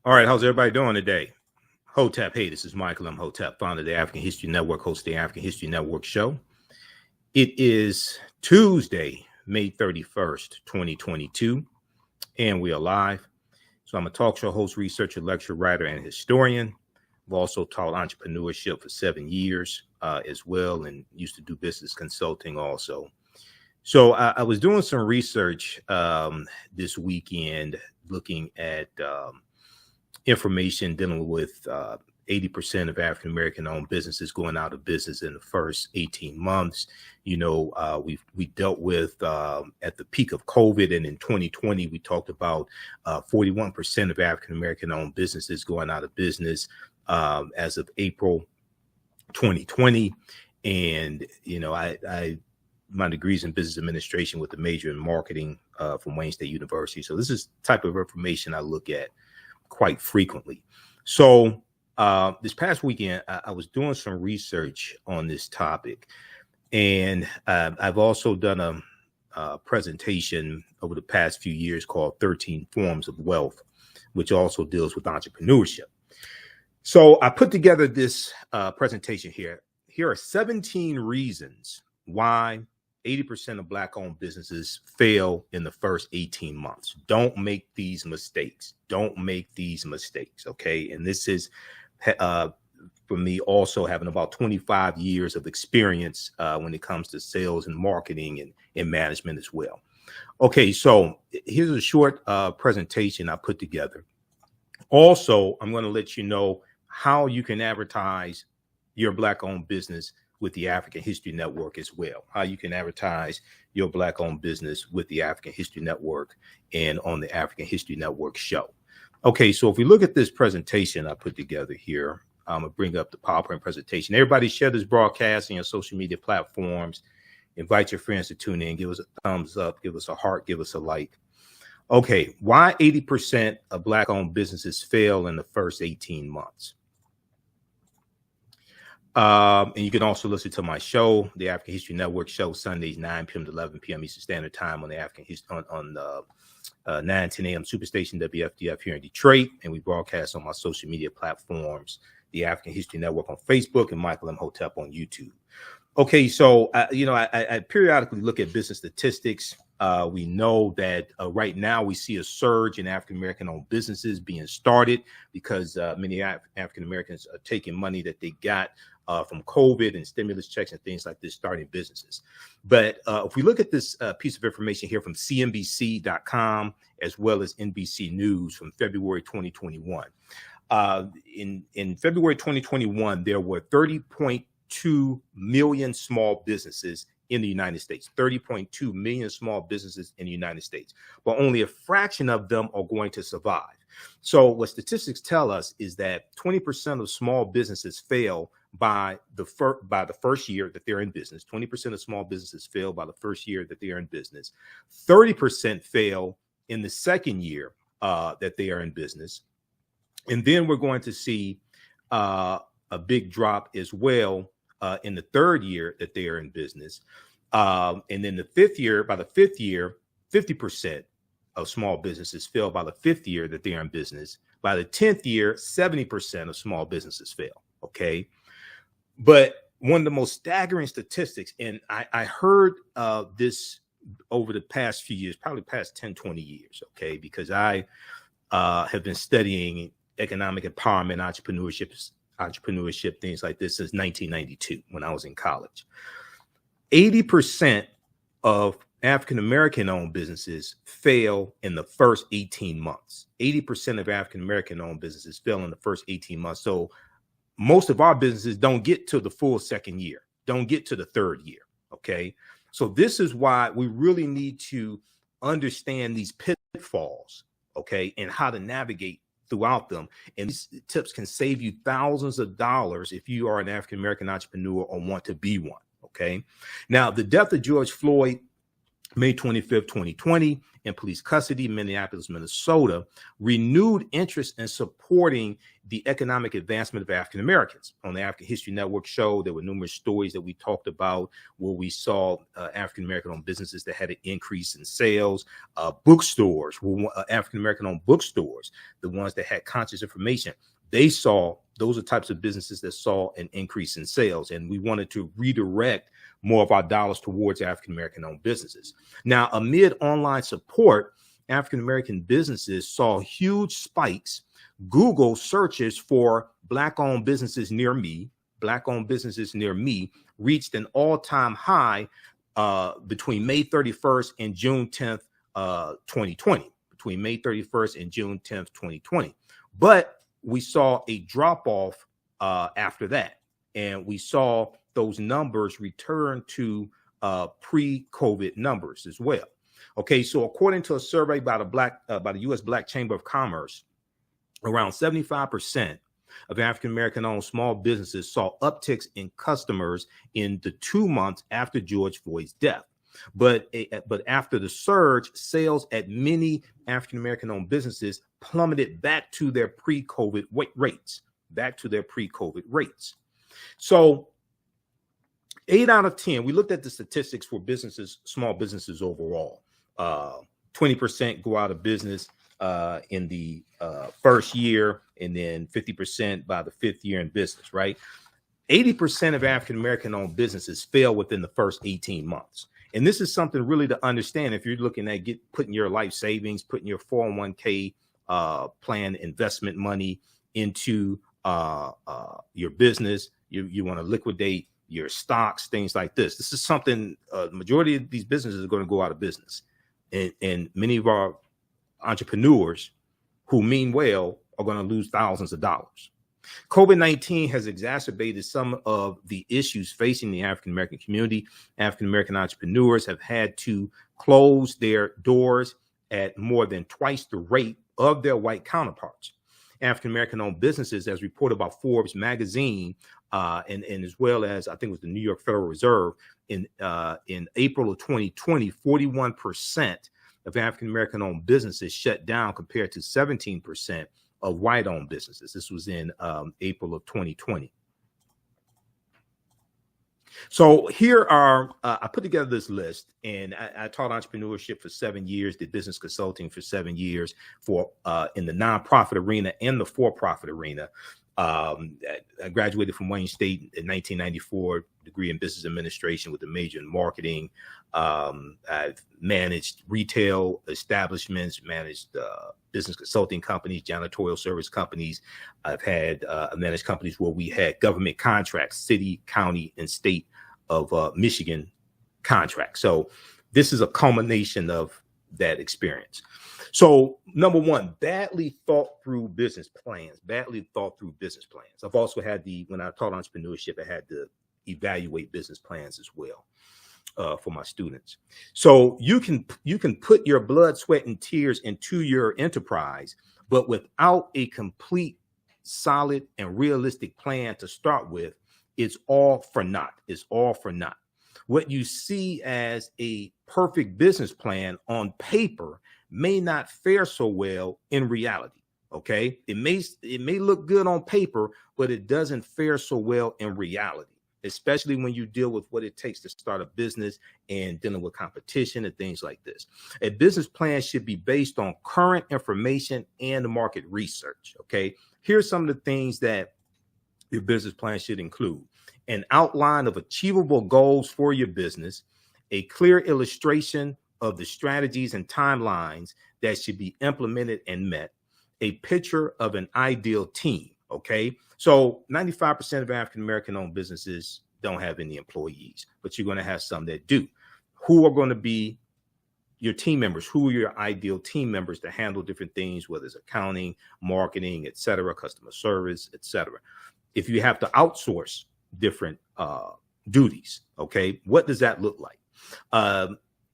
All right, how's everybody doing today? Hotep, hey, this is Michael M. Hotep, founder of the African History Network, host of the African History Network show. It is Tuesday, May 31st, 2022, and we are live. So I'm a talk show host, researcher, lecturer, writer, and historian. I've also taught entrepreneurship for 7 years as well, and used to do business consulting also. So I was doing some research this weekend, looking at information dealing with 80% of African-American owned businesses going out of business in the first 18 months. You know, we dealt with at the peak of COVID, and in 2020, we talked about 41% of African-American owned businesses going out of business as of April 2020. And, you know, my degrees in business administration with a major in marketing from Wayne State University. So this is the type of information I look at quite frequently. So this past weekend, I was doing some research on this topic, and I've also done a presentation over the past few years called 13 Forms of Wealth, which also deals with entrepreneurship. So I put together this presentation here. Here are 17 reasons why 80% of Black-owned businesses fail in the first 18 months. Don't make these mistakes. Don't make these mistakes, okay? And this is for me also having about 25 years of experience when it comes to sales and marketing and management as well. Okay, so here's a short presentation I put together. Also, I'm going to let you know how you can advertise your Black-owned business with the African History Network as well, how you can advertise your Black-owned business with the African History Network and on the African History Network show. Okay, so if we look at this presentation I put together here, I'm gonna bring up the PowerPoint presentation. Everybody share this broadcast on your social media platforms. Invite your friends to tune in, give us a thumbs up, give us a heart, give us a like. Okay, why 80% of Black-owned businesses fail in the first 18 months? And you can also listen to my show, the African History Network show, Sundays 9 p.m. to 11 p.m. Eastern Standard Time on the African History on 9:10 a.m. Superstation WFDF here in Detroit, and we broadcast on my social media platforms, the African History Network on Facebook and Michael M. Hotep on YouTube. Okay, so I periodically look at business statistics. We know that right now we see a surge in African-American owned businesses being started because many African Americans are taking money that they got from COVID and stimulus checks and things like this, starting businesses. But if we look at this piece of information here from CNBC.com as well as NBC News from February 2021, in February 2021, there were 30.2 million small businesses in the United States, 30.2 million small businesses in the United States, but only a fraction of them are going to survive. So what statistics tell us is that 20% of small businesses fail by the first year that they're in business. 20% of small businesses fail by the first year that they are in business. 30% fail in the second year that they are in business. And then we're going to see a big drop as well in the third year that they are in business. And then the fifth year, by the fifth year, 50% of small businesses fail by the fifth year that they are in business. By the 10th year, 70% of small businesses fail. Okay. But one of the most staggering statistics, and I heard this over the past few years, probably past 10, 20 years. Okay. Because I have been studying economic empowerment, entrepreneurship, things like this since 1992 when I was in college. 80% of African-American owned businesses fail in the first 18 months. 80% of African-American owned businesses fail in the first 18 months. So most of our businesses don't get to the full second year, don't get to the third year. Okay. So this is why we really need to understand these pitfalls, okay, and how to navigate throughout them. And these tips can save you thousands of dollars if you are an African-American entrepreneur or want to be one. Okay. Now, the death of George Floyd, May 25th, 2020, in police custody, Minneapolis, Minnesota, renewed interest in supporting the economic advancement of African Americans. On the African History Network show, there were numerous stories that we talked about where we saw African American owned businesses that had an increase in sales, bookstores, African American owned bookstores, the ones that had conscious information. Those are types of businesses that saw an increase in sales, and we wanted to redirect more of our dollars towards African American owned businesses. Now, amid online support, African American businesses saw huge spikes. Google searches for Black-owned businesses near me, Black-owned businesses near me, reached an all-time high between May 31st and June 10th, 2020. Between May 31st and June 10th, 2020. But we saw a drop off after that, and we saw those numbers return to pre-COVID numbers as well. Okay, so according to a survey by the U.S. Black Chamber of Commerce, around 75% of African American owned small businesses saw upticks in customers in the 2 months after George Floyd's death. But after the surge, sales at many African American owned businesses plummeted back to their pre-COVID rates. So 8 out of 10, we looked at the statistics for businesses, small businesses overall. 20% go out of business in the first year, and then 50% by the 5th year in business, right? 80% of African American owned businesses fail within the first 18 months. And this is something really to understand if you're looking at putting your life savings, putting your 401k plan investment money into your business. You want to liquidate your stocks, things like this. This is something the majority of these businesses are going to go out of business. And many of our entrepreneurs who mean well are going to lose thousands of dollars. COVID-19 has exacerbated some of the issues facing the African American community. African American entrepreneurs have had to close their doors at more than twice the rate of their white counterparts. African American owned businesses, as reported by Forbes magazine, and as well as I think it was the New York Federal Reserve, in April of 2020, 41% of African American owned businesses shut down compared to 17% of white-owned businesses. This was in April of 2020. So here are, I put together this list, and I taught entrepreneurship for 7 years, did business consulting for 7 years in the nonprofit arena and the for-profit arena. I graduated from Wayne State in 1994, degree in business administration with a major in marketing. I've managed retail establishments, managed business consulting companies, janitorial service companies. I've managed companies where we had government contracts, city, county, and state of Michigan contracts. So this is a culmination of that experience. So number one, badly thought through business plans. I've also had when I taught entrepreneurship, I had to evaluate business plans as well for my students. So you can put your blood, sweat, and tears into your enterprise, but without a complete, solid, and realistic plan to start with, it's all for naught. What you see as a perfect business plan on paper may not fare so well in reality. Okay, it may look good on paper, but it doesn't fare so well in reality, especially when you deal with what it takes to start a business and dealing with competition and things like this. A business plan should be based on current information and market research. Okay, here's some of the things that your business plan should include: an outline of achievable goals for your business, a clear illustration of the strategies and timelines that should be implemented and met, a picture of an ideal team. Okay, so 95% of African American owned businesses don't have any employees, but you're going to have some that do. Who are going to be your team members? Who are your ideal team members to handle different things, whether it's accounting, marketing, et cetera, customer service, et cetera? If you have to outsource different duties, okay, what does that look like?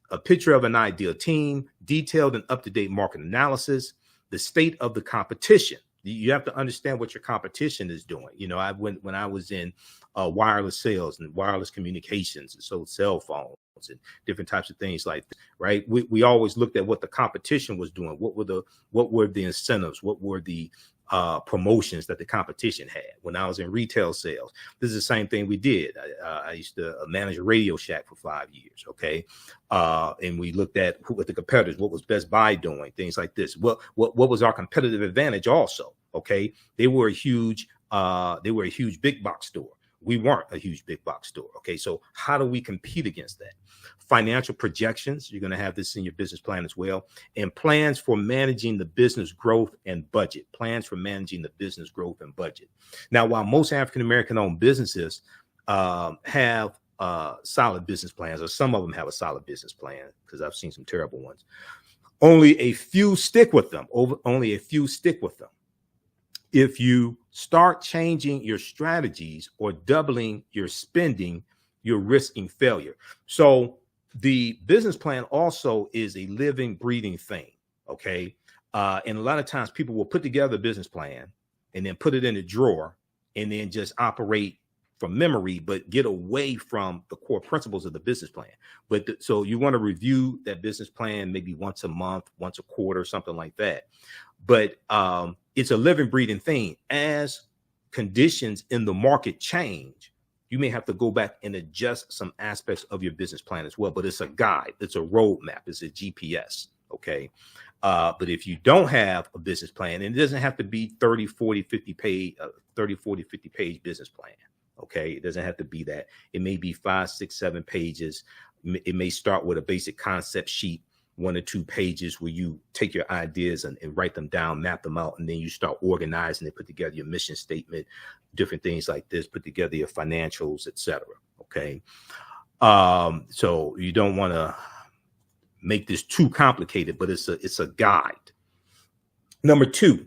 A picture of an ideal team, detailed and up-to-date market analysis, the state of the competition. You have to understand what your competition is doing. You know, when I was in wireless sales and wireless communications, and so cell phone, and different types of things like that, right? We always looked at what the competition was doing. What were the incentives? What were the promotions that the competition had? When I was in retail sales, this is the same thing we did. I used to manage a Radio Shack for 5 years. Okay. And we looked at what the competitors, what was Best Buy doing, things like this. What was our competitive advantage also? Okay. They were a huge big box store. We weren't a huge big box store. Okay. So how do we compete against that? Financial projections. You're going to have this in your business plan as well. And plans for managing the business growth and budget. Plans for managing the business growth and budget. Now, while most African-American owned businesses have solid business plans, or some of them have a solid business plan, because I've seen some terrible ones, only a few stick with them. Only a few stick with them. If you start changing your strategies or doubling your spending, you're risking failure. So the business plan also is a living, breathing thing. Okay. And a lot of times people will put together a business plan and then put it in a drawer and then just operate from memory, but get away from the core principles of the business plan. So you want to review that business plan maybe once a month, once a quarter, something like that. But it's a living, breathing thing. As conditions in the market change, you may have to go back and adjust some aspects of your business plan as well. But it's a guide, it's a roadmap, it's a GPS. Okay. But if you don't have a business plan, and it doesn't have to be 30, 40, 50 page business plan. Okay. It doesn't have to be that. It may be 5, 6, 7 pages. It may start with a basic concept sheet, 1 or 2 pages, where you take your ideas and write them down, map them out, and then you start organizing it, put together your mission statement, different things like this, put together your financials, etc. Okay. So you don't want to make this too complicated, but it's a guide. Number 2,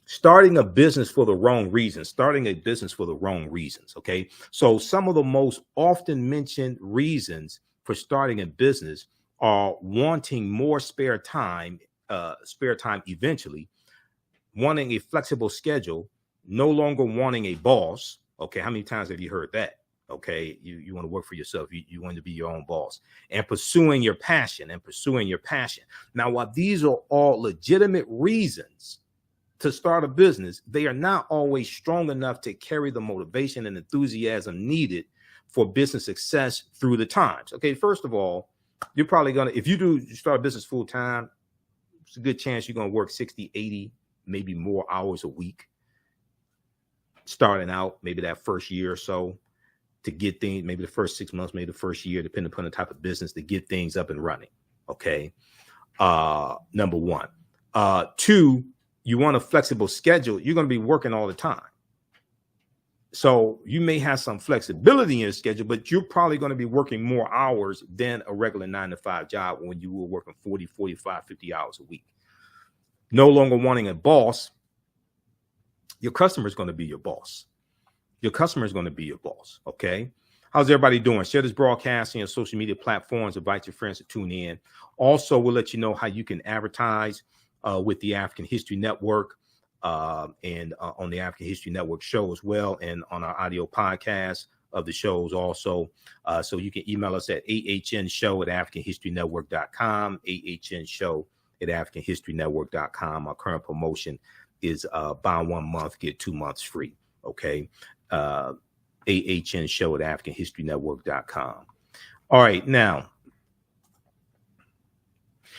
starting a business for the wrong reasons. Okay. So some of the most often mentioned reasons for starting a business are wanting more spare time eventually, wanting a flexible schedule, no longer wanting a boss. Okay. How many times have you heard that? Okay. You want to work for yourself. You want to be your own boss, and pursuing your passion. Now, while these are all legitimate reasons to start a business, they are not always strong enough to carry the motivation and enthusiasm needed for business success through the times. Okay. First of all, you're probably going to, if you start a business full time, it's a good chance you're going to work 60, 80, maybe more hours a week, starting out maybe that first year or so, to get things, maybe the first 6 months, maybe the first year, depending upon the type of business, to get things up and running. Okay. Number 1. 2, you want a flexible schedule. You're going to be working all the time. So you may have some flexibility in your schedule, but you're probably going to be working more hours than a regular 9-to-5 job when you were working 40, 45, 50 hours a week. No longer wanting a boss. Your customer is going to be your boss. Okay. How's everybody doing? Share this broadcast on your social media platforms. Invite your friends to tune in. Also, we'll let you know how you can advertise with the African History Network. And on the African History Network show as well, and on our audio podcast of the shows also. So you can email us at ahnshow@africanhistorynetwork.com, ahnshow@africanhistorynetwork.com. Our current promotion is buy 1 month, get 2 months free. Okay. ahnshow@africanhistorynetwork.com. All right. Now,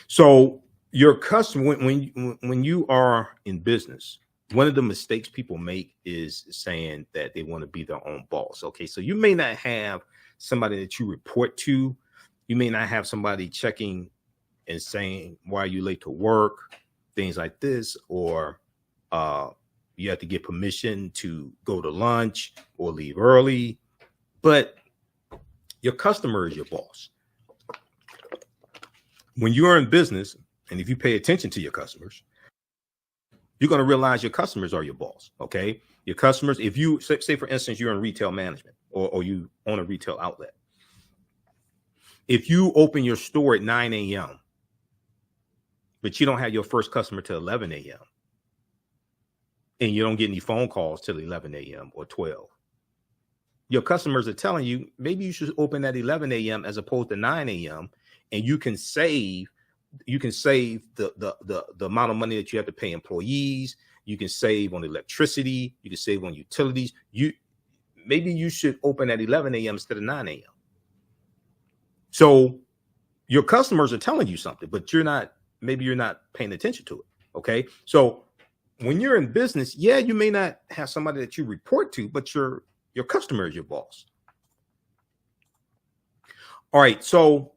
so your customer, when you are in business, one of the mistakes people make is saying that they want to be their own boss. Okay. So you may not have somebody that you report to. You may not have somebody checking and saying, why are you late to work? Things like this, or you have to get permission to go to lunch or leave early, but your customer is your boss. When you're in business, and if you pay attention to your customers, you're going to realize your customers are your boss. Okay. Your customers, if you say, for instance, you're in retail management or you own a retail outlet. If you open your store at 9 a.m., but you don't have your first customer till 11 a.m., and you don't get any phone calls till 11 a.m. or 12, your customers are telling you maybe you should open at 11 a.m. as opposed to 9 a.m. and you can save the amount of money that you have to pay employees. You can save on electricity. You can save on utilities. Maybe you should open at 11 a.m. instead of 9 a.m. So your customers are telling you something, but maybe you're not paying attention to it. Okay. So when you're in business, yeah, you may not have somebody that you report to, but your customer is your boss. All right. So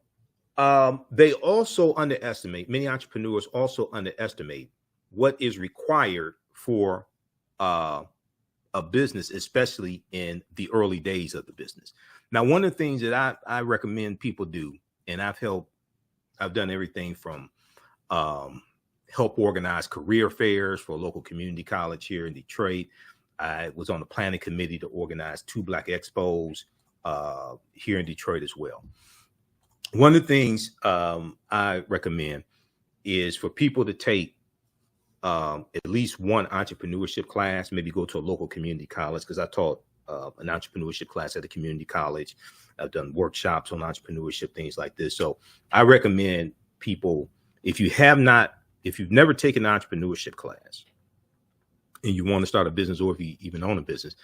they also many entrepreneurs also underestimate what is required for a business, especially in the early days of the business. Now, one of the things that I recommend people do, and I've done everything from help organize career fairs for a local community college here in Detroit. I was on the planning committee to organize 2 Black Expos here in Detroit as well. One of the things I recommend is for people to take at least one entrepreneurship class, maybe go to a local community college, because I taught an entrepreneurship class at a community college. I've done workshops on entrepreneurship, things like this. So I recommend people, if you've never taken an entrepreneurship class and you want to start a business, or if you even own a business,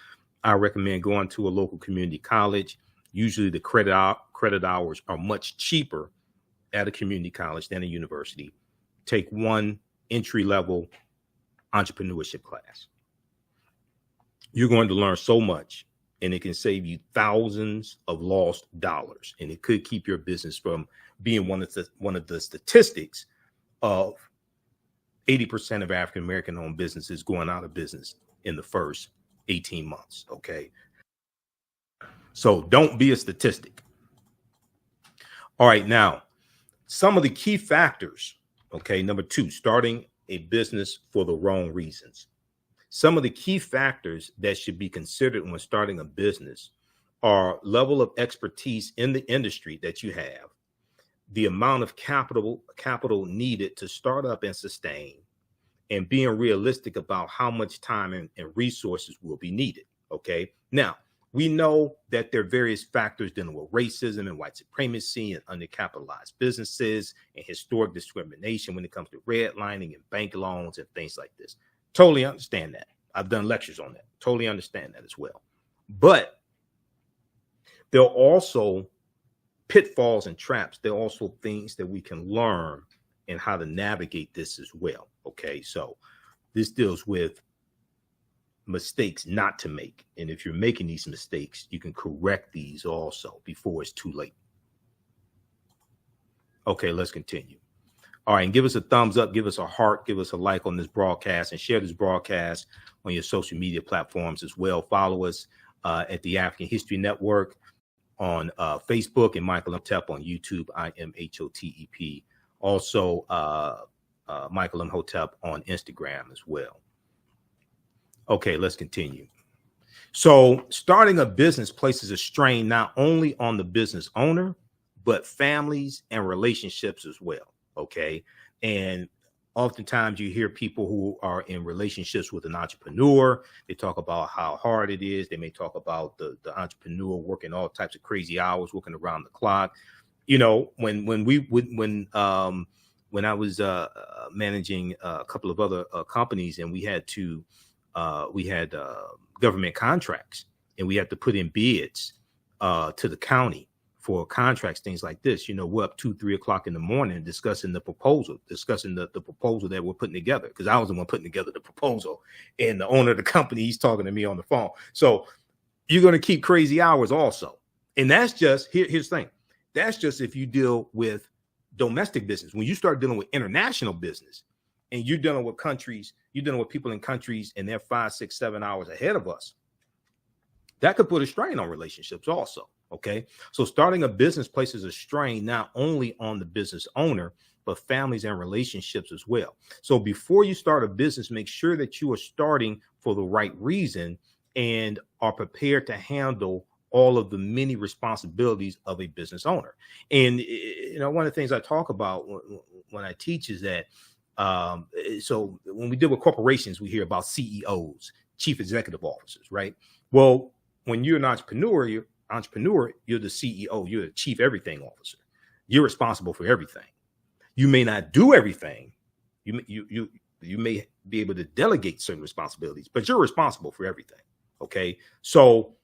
I recommend going to a local community college. Usually the credit hours are much cheaper at a community college than a university. Take one entry-level entrepreneurship class. You're going to learn so much, and it can save you thousands of lost dollars, and it could keep your business from being one of the statistics of 80% of African-American owned businesses going out of business in the first 18 months. Okay. So don't be a statistic. All right. Now, some of the key factors. Okay. Number 2, starting a business for the wrong reasons. Some of the key factors that should be considered when starting a business are level of expertise in the industry that you have, the amount of capital needed to start up and sustain, and being realistic about how much time and resources will be needed. Okay. Now, we know that there are various factors dealing with racism and white supremacy and undercapitalized businesses and historic discrimination when it comes to redlining and bank loans and things like this. Totally understand that. I've done lectures on that. Totally understand that as well. But there are also pitfalls and traps. There are also things that we can learn and how to navigate this as well. Okay, so this deals with mistakes not to make. And if you're making these mistakes, you can correct these also before it's too late. Okay, let's continue. All right, and give us a thumbs up, give us a heart, give us a like on this broadcast, and share this broadcast on your social media platforms as well. Follow us at the African History Network on Facebook, and Michael Imhotep on YouTube, IMHOTEP. Also, Michael Imhotep on Instagram as well. Okay, let's continue. So starting a business places a strain not only on the business owner, but families and relationships as well. Okay. And oftentimes you hear people who are in relationships with an entrepreneur. They talk about how hard it is. They may talk about the entrepreneur working all types of crazy hours, working around the clock. You know, when I was managing a couple of other companies, and we had government contracts, and we had to put in bids to the county for contracts, things like this. You know, we're up 2-3 o'clock in the morning discussing the proposal that we're putting together, because I was the one putting together the proposal, and the owner of the company, he's talking to me on the phone. So you're going to keep crazy hours also. And that's just, here's the thing. That's just if you deal with domestic business. When you start dealing with international business, and you're dealing with countries, you're dealing with people in countries, and they're 5, 6, 7 hours ahead of us, that could put a strain on relationships also. Okay. So starting a business places a strain not only on the business owner, but families and relationships as well. So before you start a business, make sure that you are starting for the right reason and are prepared to handle all of the many responsibilities of a business owner. And, you know, one of the things I talk about when I teach is that, so when we deal with corporations, we hear about CEOs, chief executive officers, right? Well, when you're an entrepreneur, you're the CEO, you're the chief everything officer. You're responsible for everything. You may not do everything. You may be able to delegate certain responsibilities, but you're responsible for everything. Okay. So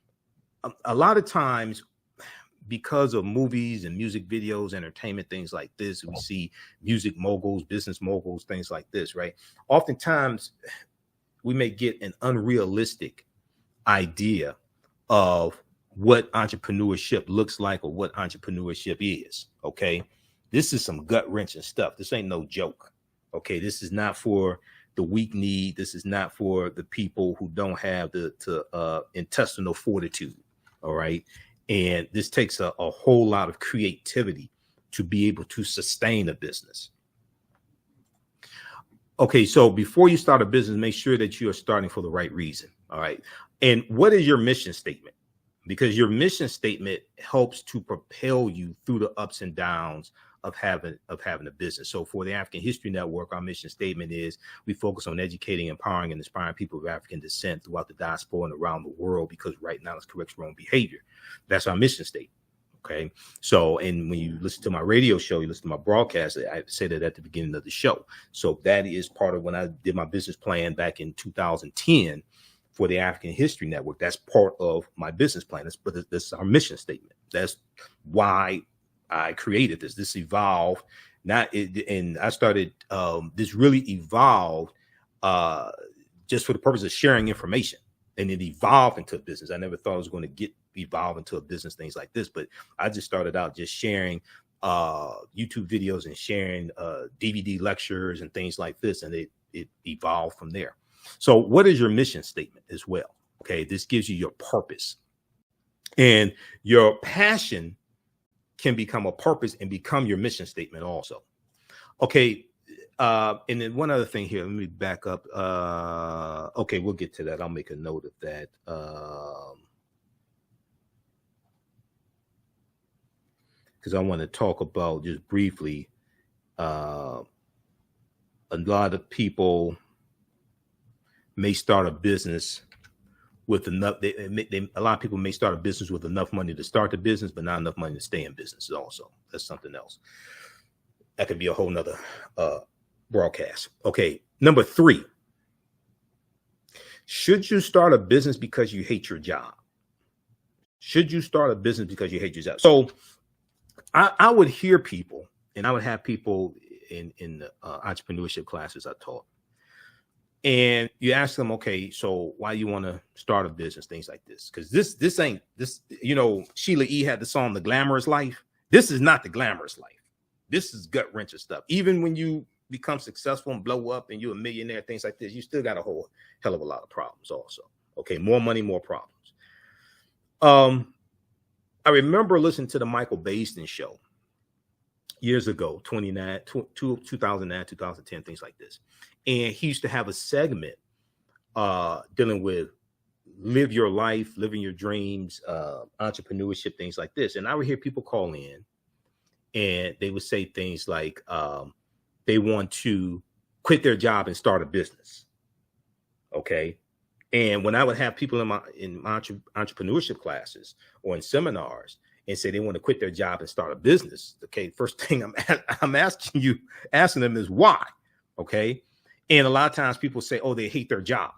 a lot of times, because of movies and music videos, entertainment, things like this, we see music moguls, business moguls, things like this, right? Oftentimes we may get an unrealistic idea of what entrepreneurship looks like or what entrepreneurship is. Okay. This is some gut wrenching stuff. This ain't no joke. Okay. This is not for the weak-kneed. This is not for the people who don't have the intestinal fortitude. All right. And this takes a whole lot of creativity to be able to sustain a business. Okay, so before you start a business, make sure that you are starting for the right reason. All right. And what is your mission statement? Because your mission statement helps to propel you through the ups and downs of having a business. So for the African History Network, our mission statement is we focus on educating, empowering, and inspiring people of African descent throughout the diaspora and around the world, because right now it's corrects wrong behavior. That's our mission statement. Okay. So, and when you listen to my radio show, you listen to my broadcast, I say that at the beginning of the show. So that is part of when I did my business plan back in 2010 for the African History Network. That's part of my business plan. But this is our mission statement. That's why I created this. This evolved, and I started. This really evolved just for the purpose of sharing information, and it evolved into a business. I never thought I was going to evolve into a business, things like this, but I just started out just sharing YouTube videos and sharing DVD lectures and things like this, and it evolved from there. So, what is your mission statement as well? Okay, this gives you your purpose, and your passion can become a purpose and become your mission statement also. Okay. And then one other thing here, let me back up. Okay, we'll get to that. I'll make a note of that. Because I want to talk about just briefly, a lot of people may start a business with enough. A lot of people may start a business with enough money to start the business, but not enough money to stay in business. Also, that's something else. That could be a whole nother broadcast. Okay, number 3. Should you start a business because you hate your job? Should you start a business because you hate your job? So I would hear people, and I would have people in the entrepreneurship classes I taught. And you ask them, okay, so why you want to start a business, things like this? Because this ain't this, Sheila E. had the song, The Glamorous Life. This is not the glamorous life. This is gut wrenching stuff. Even when you become successful and blow up and you're a millionaire, things like this, you still got a whole hell of a lot of problems also. Okay, more money, more problems. I remember listening to the Michael Baisden show years ago, 2009, 2010, things like this. And he used to have a segment dealing with live your life, living your dreams, entrepreneurship, things like this. And I would hear people call in and they would say things like they want to quit their job and start a business. Okay. And when I would have people in my entrepreneurship classes or in seminars and say they want to quit their job and start a business, okay, first thing I'm asking them is why, okay? And a lot of times people say, oh, they hate their job.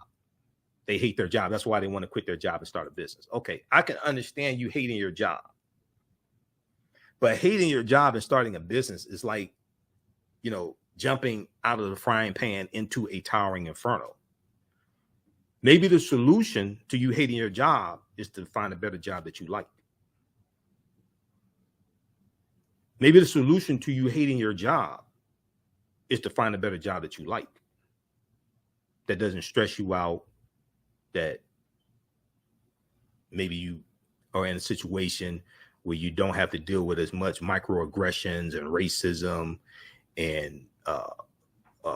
They hate their job. That's why they want to quit their job and start a business. Okay, I can understand you hating your job. But hating your job and starting a business is like, jumping out of the frying pan into a towering inferno. Maybe the solution to you hating your job is to find a better job that you like. Maybe the solution to you hating your job is to find a better job that you like, that doesn't stress you out, that maybe you are in a situation where you don't have to deal with as much microaggressions and racism and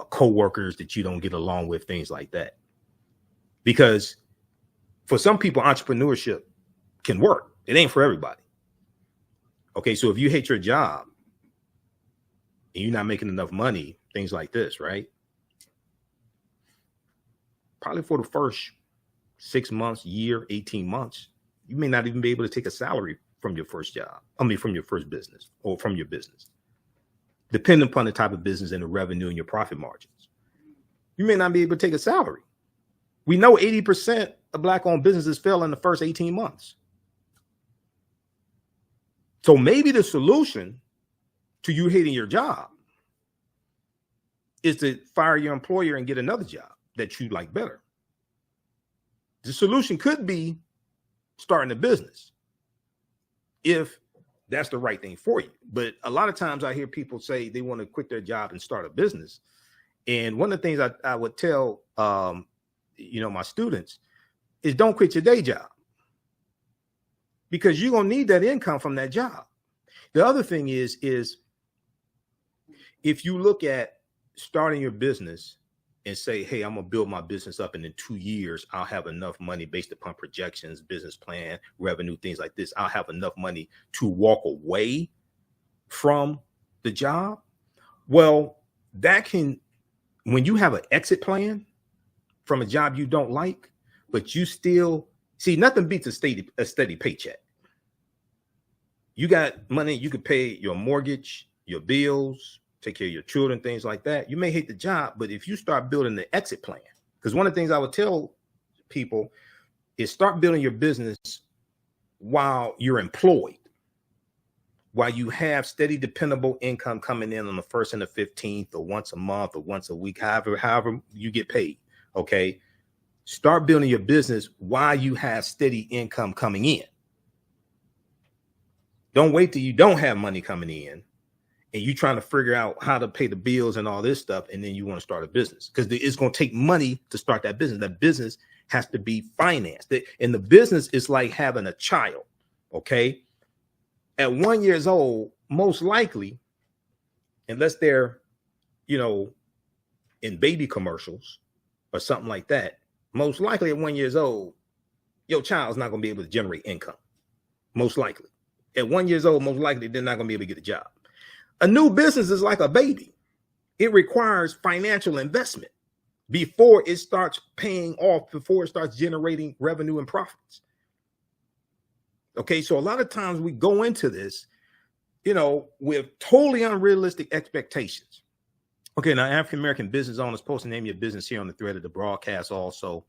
coworkers that you don't get along with, things like that. Because for some people, entrepreneurship can work. It ain't for everybody. Okay, so if you hate your job and you're not making enough money, things like this, right? Probably for the first 6 months, year, 18 months, You may not even be able to take a salary from your first job. From your first business or from your business, depending upon the type of business and the revenue and your profit margins. You may not be able to take a salary. We know 80% of Black-owned businesses fail in the first 18 months. So maybe the solution to you hating your job is to fire your employer and get another job that you like better. The solution could be starting a business if that's the right thing for you. But a lot of times I hear people say they want to quit their job and start a business. And one of the things I would tell, my students is don't quit your day job, because you're going to need that income from that job. The other thing is if you look at starting your business and say, hey, I'm going to build my business up, and in 2 years, I'll have enough money based upon projections, business plan, revenue, things like this. I'll have enough money to walk away from the job. Well, that can, when you have an exit plan from a job you don't like, but you still see, nothing beats a steady paycheck. You got money, you could pay your mortgage, your bills, take care of your children, things like that. You may hate the job, but if you start building the exit plan, because one of the things I would tell people is start building your business while you're employed, while you have steady, dependable income coming in on the 1st and the 15th, or once a month or once a week, however you get paid. Okay. Start building your business while you have steady income coming in. Don't wait till you don't have money coming in and you trying to figure out how to pay the bills and all this stuff, and then you want to start a business, because it's going to take money to start that business. That business has to be financed. And the business is like having a child, okay? At 1 year old, most likely, unless they're, in baby commercials or something like that, most likely at 1 year old, your child's not going to be able to generate income. Most likely. At 1 year old, most likely they're not going to be able to get a job. A new business is like a baby. It requires financial investment before it starts paying off, before it starts generating revenue and profits. Okay, so a lot of times we go into this, with totally unrealistic expectations. Okay, now African-American business owners, post the name of your business here on the thread of the broadcast also.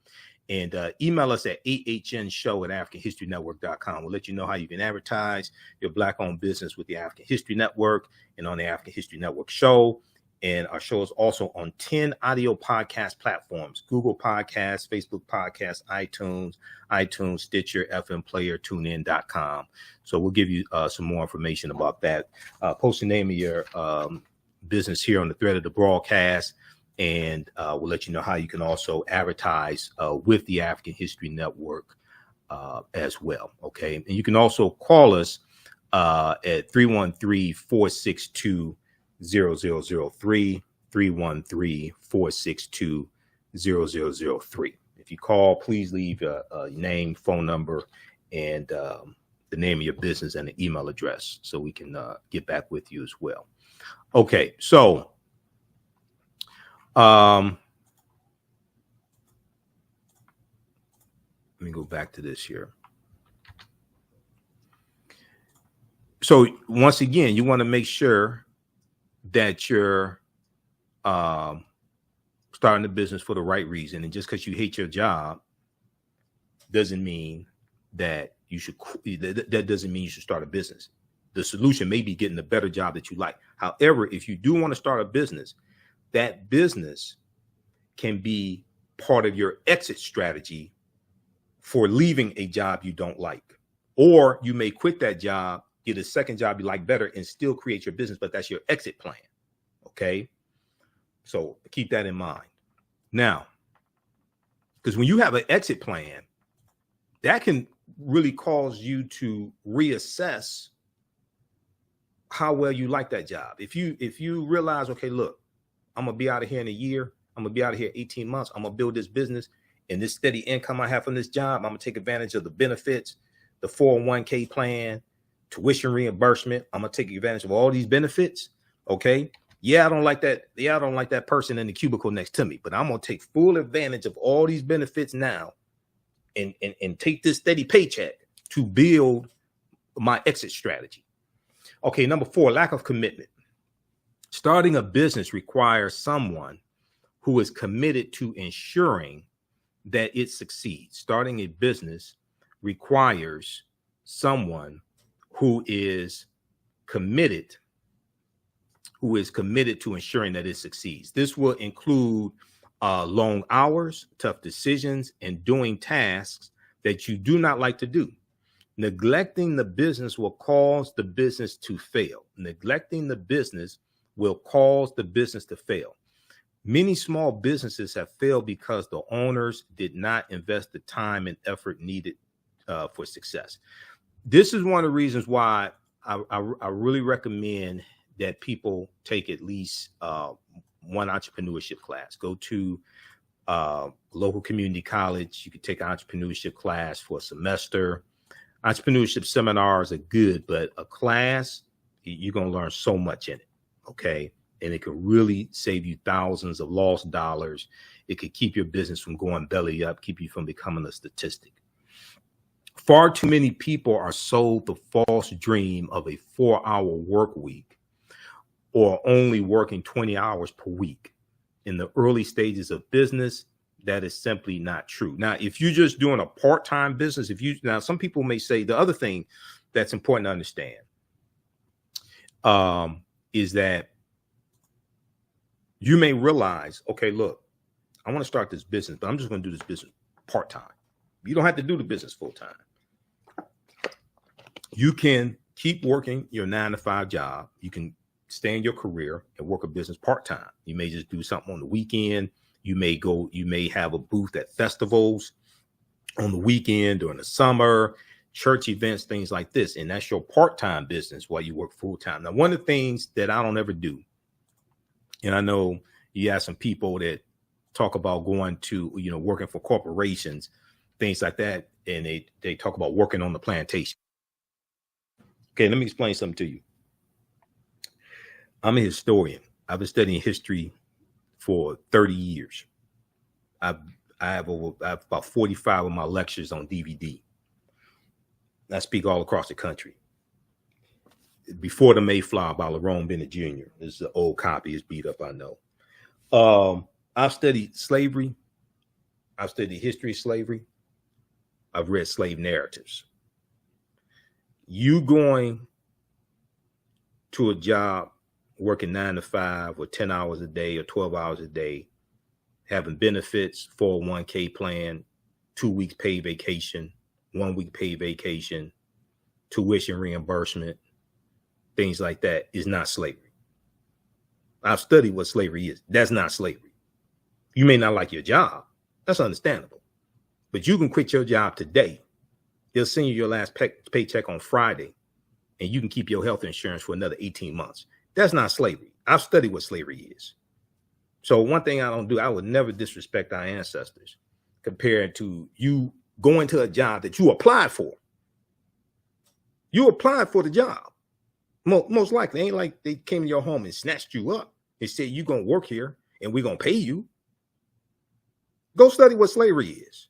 And email us at ahnShow@AfricanHistoryNetwork.com. We'll let you know how you can advertise your Black-owned business with the African History Network and on the African History Network show. And our show is also on 10 audio podcast platforms: Google Podcasts, Facebook Podcasts, iTunes, Stitcher, FM Player, TuneIn.com. So we'll give you some more information about that. Post the name of your business here on the thread of the broadcast. And we'll let you know how you can also advertise with the African History Network as well. Okay. And you can also call us at 313-462-0003, 313-462-0003. If you call, please leave your name, phone number, and the name of your business and the email address so we can get back with you as well. Okay. So let me go back to this here. So once again, you want to make sure that you're starting a business for the right reason. And just because you hate your job doesn't mean that you should, that doesn't mean you should start a business. The solution may be getting a better job that you like. However, if you do want to start a business, that business can be part of your exit strategy for leaving a job you don't like. Or you may quit that job, get a second job you like better, and still create your business, but that's your exit plan. Okay? So keep that in mind. Now, because when you have an exit plan, that can really cause you to reassess how well you like that job. If you realize, okay, look, I'm going to be out of here in a year. I'm going to be out of here 18 months. I'm going to build this business, and this steady income I have from this job, I'm going to take advantage of the benefits, the 401k plan, tuition reimbursement. I'm going to take advantage of all these benefits. Okay. Yeah, I don't like that. Yeah, I don't like that person in the cubicle next to me, but I'm going to take full advantage of all these benefits now and take this steady paycheck to build my exit strategy. Okay, number 4, lack of commitment. Starting a business requires someone who is committed to ensuring that it succeeds. Starting a business requires someone who is committed to ensuring that it succeeds. This will include long hours, tough decisions, and doing tasks that you do not like to do. Neglecting the business will cause the business to fail. Neglecting the business will cause the business to fail. Many small businesses have failed because the owners did not invest the time and effort needed for success. This is one of the reasons why I really recommend that people take at least one entrepreneurship class. Go to local community college. You can take an entrepreneurship class for a semester. Entrepreneurship seminars are good, but a class, you're going to learn so much in it. Okay. And it could really save you thousands of lost dollars. It could keep your business from going belly up, keep you from becoming a statistic. Far too many people are sold the false dream of a 4-hour work week or only working 20 hours per week. In the early stages of business, that is simply not true. Now, if you're just doing a part-time business, some people may say the other thing that's important to understand is that you may realize, okay, look, I want to start this business, but I'm just going to do this business part-time. You don't have to do the business full-time. You can keep working your 9-to-5 job. You can stay in your career and work a business part-time. You may just do something on the weekend. You may have a booth at festivals on the weekend during the summer, church events, things like this. And that's your part-time business while you work full-time. Now, one of the things that I don't ever do, and I know you have some people that talk about going to, working for corporations, things like that. And they talk about working on the plantation. Okay, let me explain something to you. I'm a historian. I've been studying history for 30 years. I have about 45 of my lectures on DVD. I speak all across the country. Before the Mayflower by Lerone Bennett Jr. This is an old copy. It's beat up, I know. I've studied slavery. I've studied the history of slavery. I've read slave narratives. You going to a job working 9-to-5 or 10 hours a day or 12 hours a day, having benefits, 401k plan, 2 weeks paid vacation, 1 week paid vacation, tuition reimbursement, things like that is not slavery. I've studied what slavery is. That's not slavery. You may not like your job. That's understandable. But you can quit your job today. They'll send you your last paycheck on Friday, and you can keep your health insurance for another 18 months. That's not slavery. I've studied what slavery is. So one thing I don't do, I would never disrespect our ancestors compared to you going to a job that you applied for. You applied for the job. Most likely, ain't like they came to your home and snatched you up and said, you're going to work here and we're going to pay you. Go study what slavery is.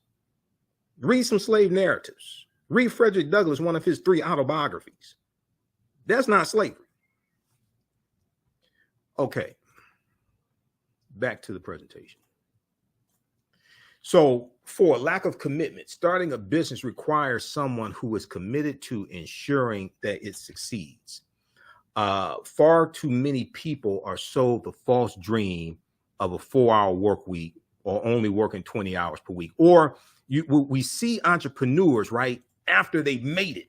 Read some slave narratives. Read Frederick Douglass, one of his 3 autobiographies. That's not slavery. Okay. Back to the presentation. So for lack of commitment, starting a business requires someone who is committed to ensuring that it succeeds. Far too many people are sold the false dream of a 4-hour work week or only working 20 hours per week. Or we see entrepreneurs, right, after they made it.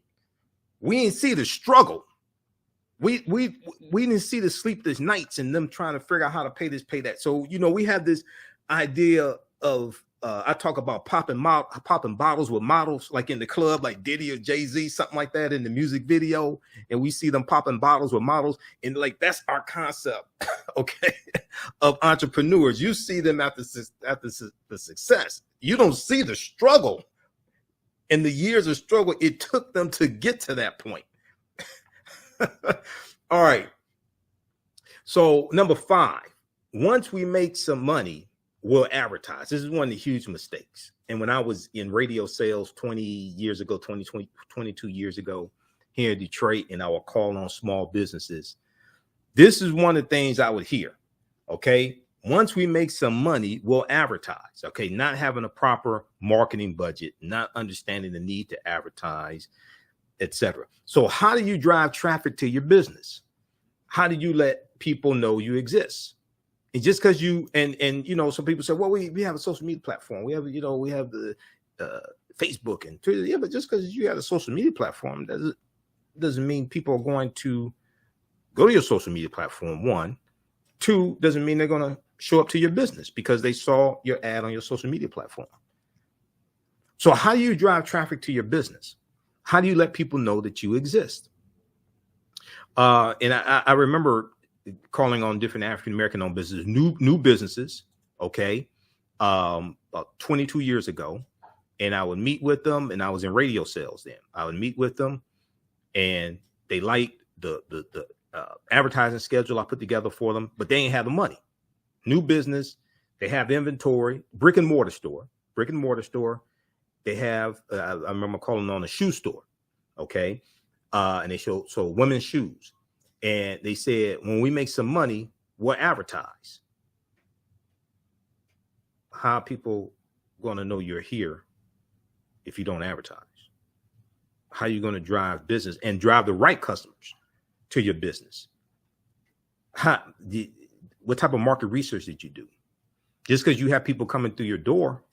We didn't see the struggle. We didn't see the sleepless nights and them trying to figure out how to pay this, pay that. So, we have this idea of, I talk about popping bottles with models, like in the club, like Diddy or Jay-Z, something like that in the music video. And we see them popping bottles with models. And like, that's our concept, okay, of entrepreneurs. You see them after the success. You don't see the struggle and the years of struggle it took them to get to that point. All right. So number 5, once we make some money, will advertise. This is one of the huge mistakes. And when I was in radio sales 20 years ago, 22 years ago here in Detroit, and I would call on small businesses, this is one of the things I would hear. Okay. Once we make some money, we'll advertise. Okay. Not having a proper marketing budget, not understanding the need to advertise, etc. So how do you drive traffic to your business? How do you let people know you exist? And just because you and you know, some people say, well, we have a social media platform. We have, you know, we have the Facebook and Twitter. Yeah, but just because you have a social media platform doesn't mean people are going to go to your social media platform. One, two, doesn't mean they're going to show up to your business because they saw your ad on your social media platform. So how do you drive traffic to your business? How do you let people know that you exist? And I remember calling on different African-American owned businesses, new businesses, okay, about 22 years ago. And I would meet with them, and I was in radio sales then. I would meet with them, and they liked the advertising schedule I put together for them, but they ain't have the money. New business, they have inventory, brick and mortar store. They have, I remember calling on a shoe store, okay, and they sold women's shoes. And they said, when we make some money, we'll advertise. How are people going to know you're here if you don't advertise? How are you going to drive business and drive the right customers to your business? What type of market research did you do? Just because you have people coming through your door,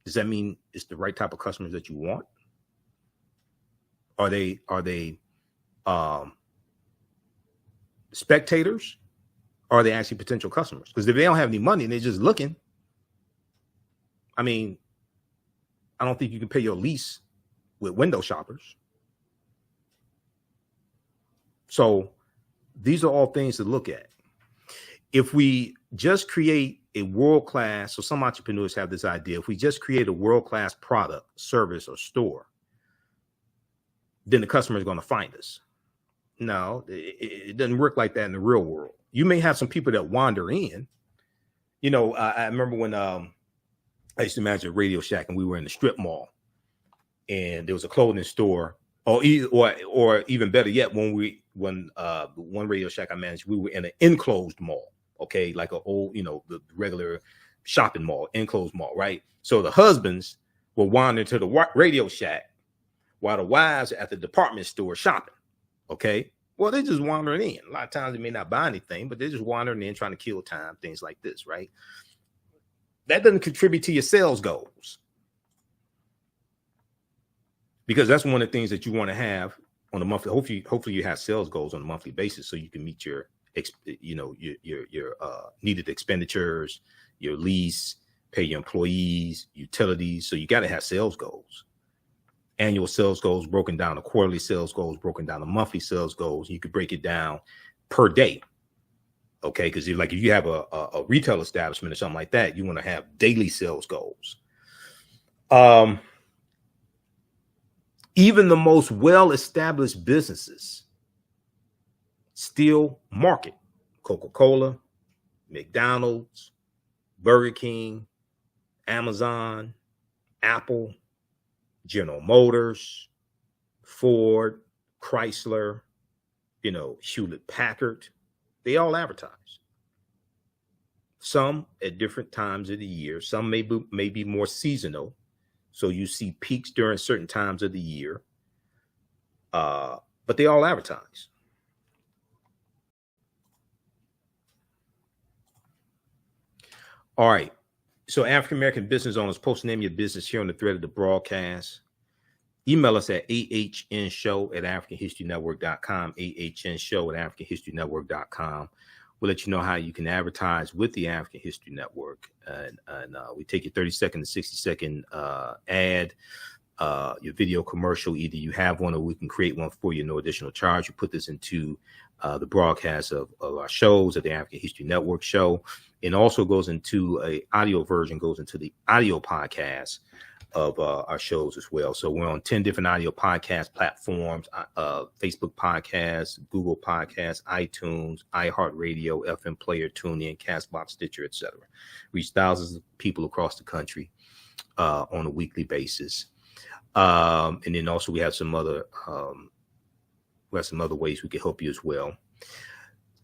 does that mean it's the right type of customers that you want? Are they spectators, or are they actually potential customers? Because if they don't have any money and they're just looking, I mean, I don't think you can pay your lease with window shoppers. So these are all things to look at. If we just create a world-class, so some entrepreneurs have this idea, if we just create a world-class product, service, or store, then the customer is going to find us. No, it doesn't work like that in the real world. You may have some people that wander in. You know, I remember when I used to manage a Radio Shack, and we were in the strip mall, and there was a clothing store, or even better yet, when one Radio Shack I managed, we were in an enclosed mall, okay, like an old, you know, the regular shopping mall, enclosed mall, right? So the husbands were wandering to the Radio Shack while the wives are at the department store shopping. Okay, well, they're just wandering in. A lot of times they may not buy anything, but they're just wandering in, trying to kill time, things like this, right? That doesn't contribute to your sales goals, because that's one of the things that you want to have on a monthly. Hopefully you have sales goals on a monthly basis, so you can meet your needed expenditures, your lease, pay your employees, utilities. So you got to have sales goals. Annual sales goals broken down to quarterly sales goals, broken down to monthly sales goals. You could break it down per day. Okay, because if you have a retail establishment or something like that, you want to have daily sales goals. Even the most well-established businesses still market. Coca-Cola, McDonald's, Burger King, Amazon, Apple, General Motors, Ford, Chrysler, Hewlett Packard. They all advertise. Some at different times of the year. Some may be more seasonal. So you see peaks during certain times of the year. But they all advertise. All right. So African-American business owners, post name your business here on the thread of the broadcast. Email us at ahnshow@africanhistorynetwork.com, ahnshow@africanhistorynetwork.com. We'll let you know how you can advertise with the African History Network. And we take your 30-second to 60-second ad, your video commercial. Either you have one or we can create one for you, no additional charge. You put this into the broadcast of our shows at the African History Network show. It also goes into a audio version, goes into the audio podcast of our shows as well. So we're on 10 different audio podcast platforms, Facebook Podcasts, Google Podcasts, iTunes, iHeartRadio, FM Player, TuneIn, Castbox, Stitcher, etc. Reach thousands of people across the country on a weekly basis. And then also we have some other ways we can help you as well.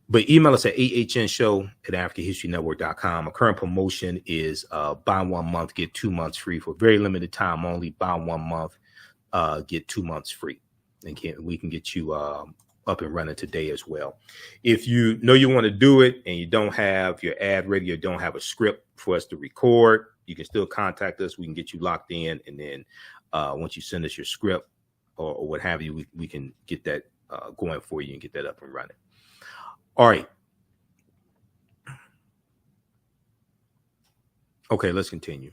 But email us at ahnshow@africanhistorynetwork.com. A current promotion is buy 1 month, get 2 months free for very limited time only. Buy 1 month, get 2 months free. And we can get you up and running today as well. If you know you want to do it and you don't have your ad ready or don't have a script for us to record, you can still contact us. We can get you locked in. And then once you send us your script or what have you, we can get that going for you and get that up and running. All right. Okay, let's continue.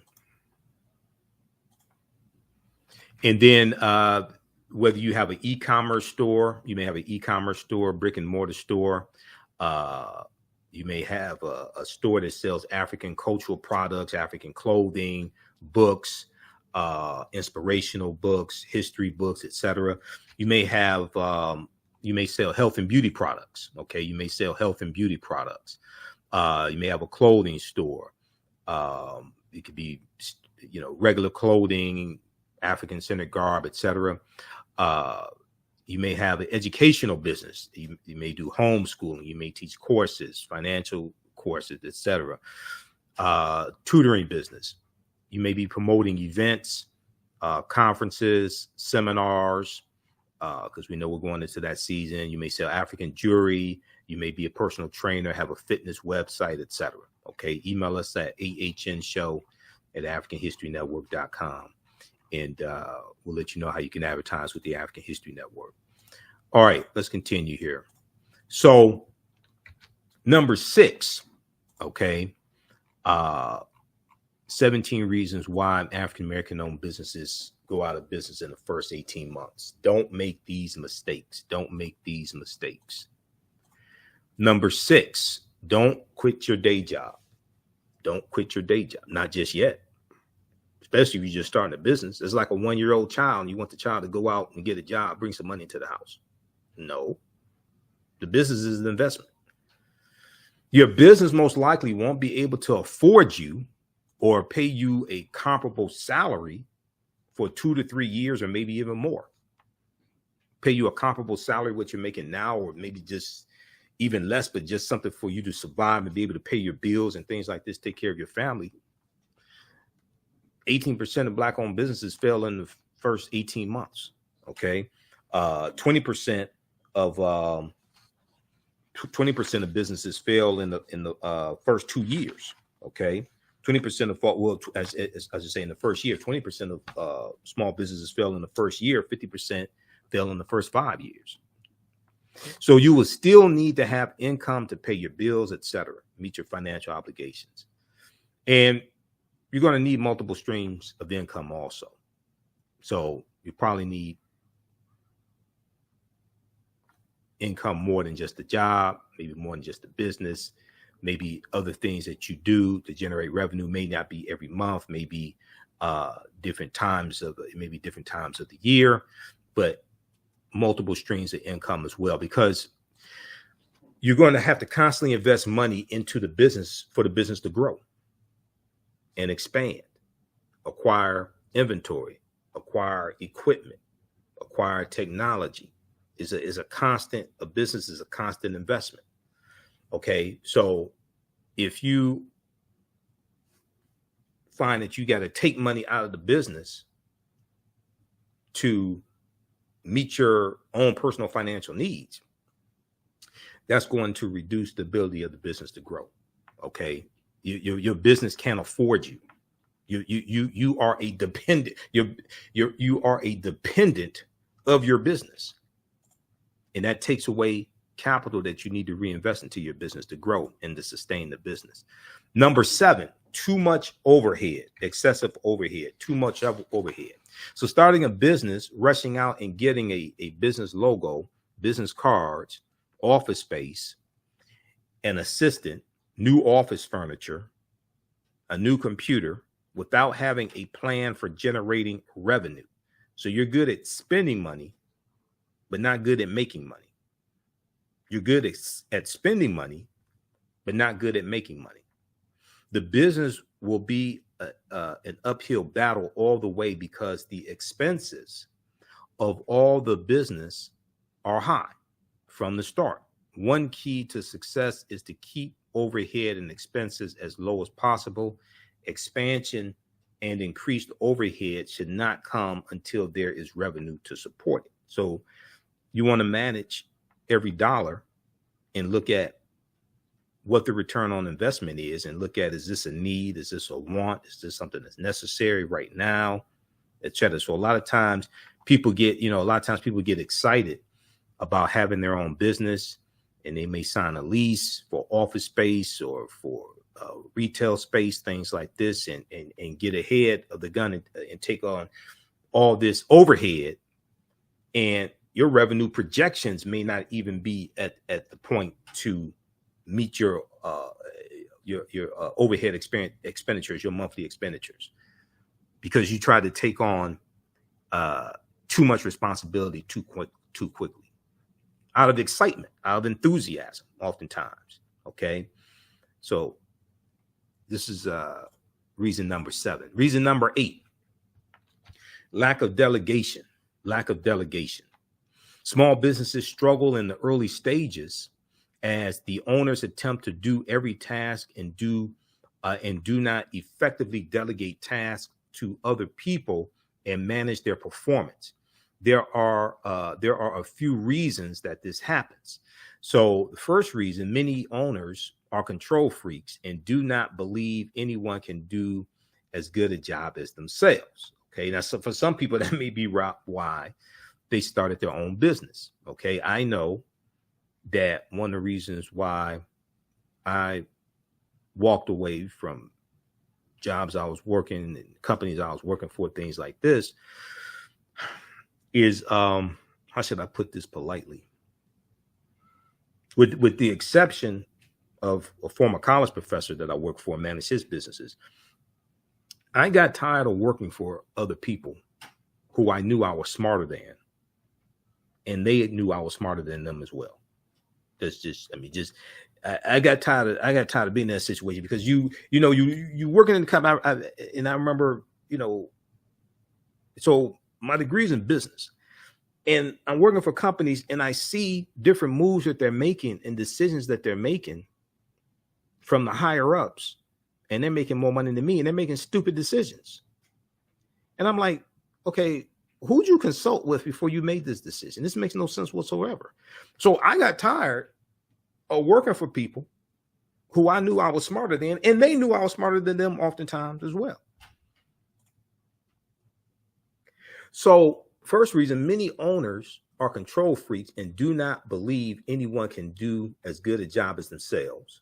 And then whether you have an e-commerce store, you may have an e-commerce store, brick and mortar store. You may have a store that sells African cultural products, African clothing, books, inspirational books, history books, etc. You may have you may sell health and beauty products. Okay, you may sell health and beauty products. You may have a clothing store. It could be, regular clothing, African-centered garb, etc. You may have an educational business. You may do homeschooling. You may teach courses, financial courses, etc. Tutoring business. You may be promoting events, conferences, seminars, because we know we're going into that season. You may sell African jewelry. You may be a personal trainer, have a fitness website, etc. Okay, email us at ahnshow@africanhistorynetwork.com, and we'll let you know how you can advertise with the African History Network. All right, let's continue here. So, number 6, okay, 17 reasons why African-American owned businesses go out of business in the first 18 months. Don't make these mistakes. Don't make these mistakes. Number 6, don't quit your day job. Don't quit your day job. Not just yet. Especially if you're just starting a business. It's like a 1-year-old child and you want the child to go out and get a job, bring some money into the house. No. The business is an investment. Your business most likely won't be able to afford you or pay you a comparable salary for 2 to 3 years, or maybe even more. Pay you a comparable salary what you're making now, or maybe just even less, but just something for you to survive and be able to pay your bills and things like this, take care of your family. 18% of Black-owned businesses fail in the first 18 months. Okay, 20% of 20% of businesses fail in the first 2 years. Okay. 20% of as I say, in the first year, 20% of small businesses fail in the first year, 50% fail in the first 5 years. So you will still need to have income to pay your bills, etc., meet your financial obligations. And you're going to need multiple streams of income also. So you probably need income more than just a job, maybe more than just a business. Maybe other things that you do to generate revenue may not be every month, maybe different times of the year, but multiple streams of income as well, because you're going to have to constantly invest money into the business for the business to grow and expand, acquire inventory, acquire equipment, acquire technology. A business is a constant investment. Okay, so if you find that you got to take money out of the business to meet your own personal financial needs, that's going to reduce the ability of the business to grow. Okay, your business can't afford you. You are a dependent. You are a dependent of your business, and that takes away capital that you need to reinvest into your business to grow and to sustain the business. Number 7, too much overhead, excessive overhead, too much overhead. So starting a business, rushing out and getting a business logo, business cards, office space, an assistant, new office furniture, a new computer, without having a plan for generating revenue. So you're good at spending money, but not good at making money. You're good at spending money, but not good at making money. The business will be an uphill battle all the way because the expenses of all the business are high from the start. One key to success is to keep overhead and expenses as low as possible. Expansion and increased overhead should not come until there is revenue to support it. So you want to manage every dollar and look at what the return on investment is, and look at, is this a need? Is this a want? Is this something that's necessary right now, et cetera? So a lot of times people get excited about having their own business, and they may sign a lease for office space or for retail space, things like this, and get ahead of the gun and take on all this overhead. And your revenue projections may not even be at the point to meet your overhead expenditures, your monthly expenditures, because you try to take on too much responsibility too quickly, out of excitement, out of enthusiasm, oftentimes. Okay, so this is reason number 7. Reason number 8: lack of delegation. Lack of delegation. Small businesses struggle in the early stages as the owners attempt to do every task and do not effectively delegate tasks to other people and manage their performance. There are a few reasons that this happens. So the first reason: many owners are control freaks and do not believe anyone can do as good a job as themselves. Okay, now so for some people that may be why they started their own business. Okay, I know that one of the reasons why I walked away from jobs I was working in, companies I was working for, things like this, is how should I put this politely? With the exception of a former college professor that I worked for and managed his businesses, I got tired of working for other people who I knew I was smarter than, and they knew I was smarter than them as well. I got tired of being in that situation, because you working in the company, and I remember, so my degree's in business, and I'm working for companies, and I see different moves that they're making and decisions that they're making from the higher ups, and they're making more money than me, and they're making stupid decisions. And I'm like, okay, who'd you consult with before you made this decision? This makes no sense whatsoever. So I got tired of working for people who I knew I was smarter than, and they knew I was smarter than them oftentimes as well. So first reason: many owners are control freaks and do not believe anyone can do as good a job as themselves.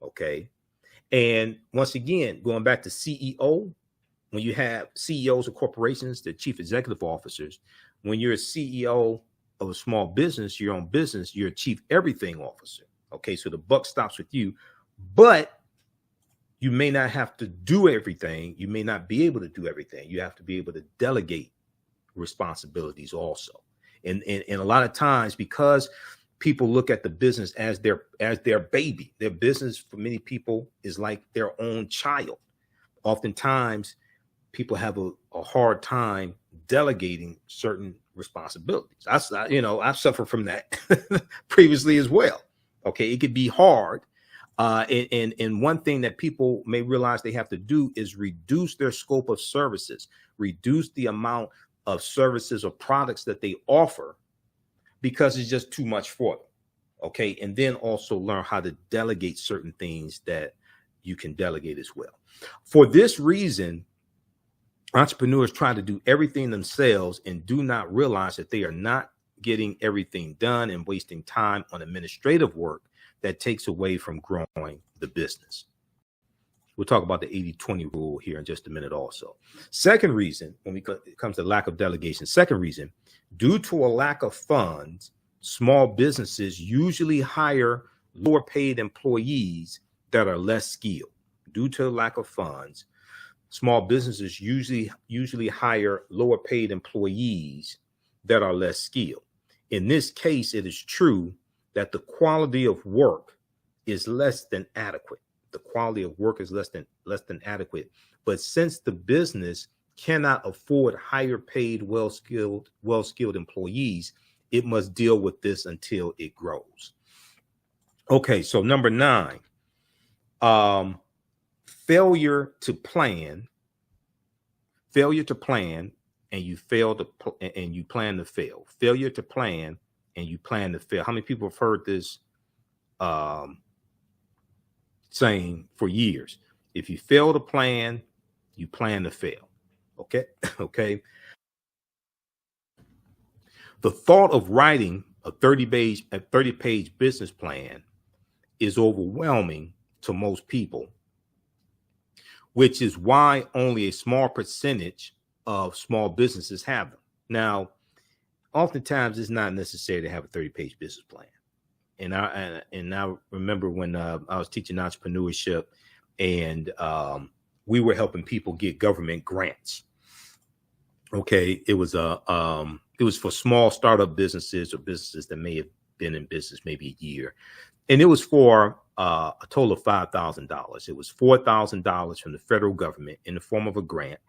Okay. And once again, going back to CEO, when you have CEOs of corporations, the chief executive officers, when you're a CEO of a small business, your own business, you're a chief everything officer. Okay, so the buck stops with you, but you may not have to do everything. You may not be able to do everything. You have to be able to delegate responsibilities also. And a lot of times, because people look at the business as their baby, their business for many people is like their own child. Oftentimes, people have a hard time delegating certain responsibilities. I've suffered from that previously as well. Okay, it could be hard. And one thing that people may realize they have to do is reduce their scope of services, reduce the amount of services or products that they offer, because it's just too much for them. Okay, and then also learn how to delegate certain things that you can delegate as well. For this reason, entrepreneurs try to do everything themselves and do not realize that they are not getting everything done and wasting time on administrative work that takes away from growing the business. We'll talk about the 80-20 rule here in just a minute also. Second reason, when it comes to lack of delegation, second reason: due to a lack of funds, small businesses usually hire lower paid employees that are less skilled. Due to a lack of funds, small businesses usually hire lower paid employees that are less skilled. In this case, it is true that the quality of work is less than adequate. The quality of work is less than adequate. But since the business cannot afford higher paid, well-skilled employees, it must deal with this until it grows. Okay, so number 9, failure to plan, and you plan to fail. Failure to plan and you plan to fail. How many people have heard this saying for years? If you fail to plan, you plan to fail. Okay. Okay. The thought of writing a 30-page business plan is overwhelming to most people, which is why only a small percentage of small businesses have them. Now, oftentimes it's not necessary to have a 30-page business plan. And I remember when I was teaching entrepreneurship, and we were helping people get government grants. Okay, it was for small startup businesses or businesses that may have been in business maybe a year, and it was for a total of $5,000. It was $4,000 from the federal government in the form of a grant,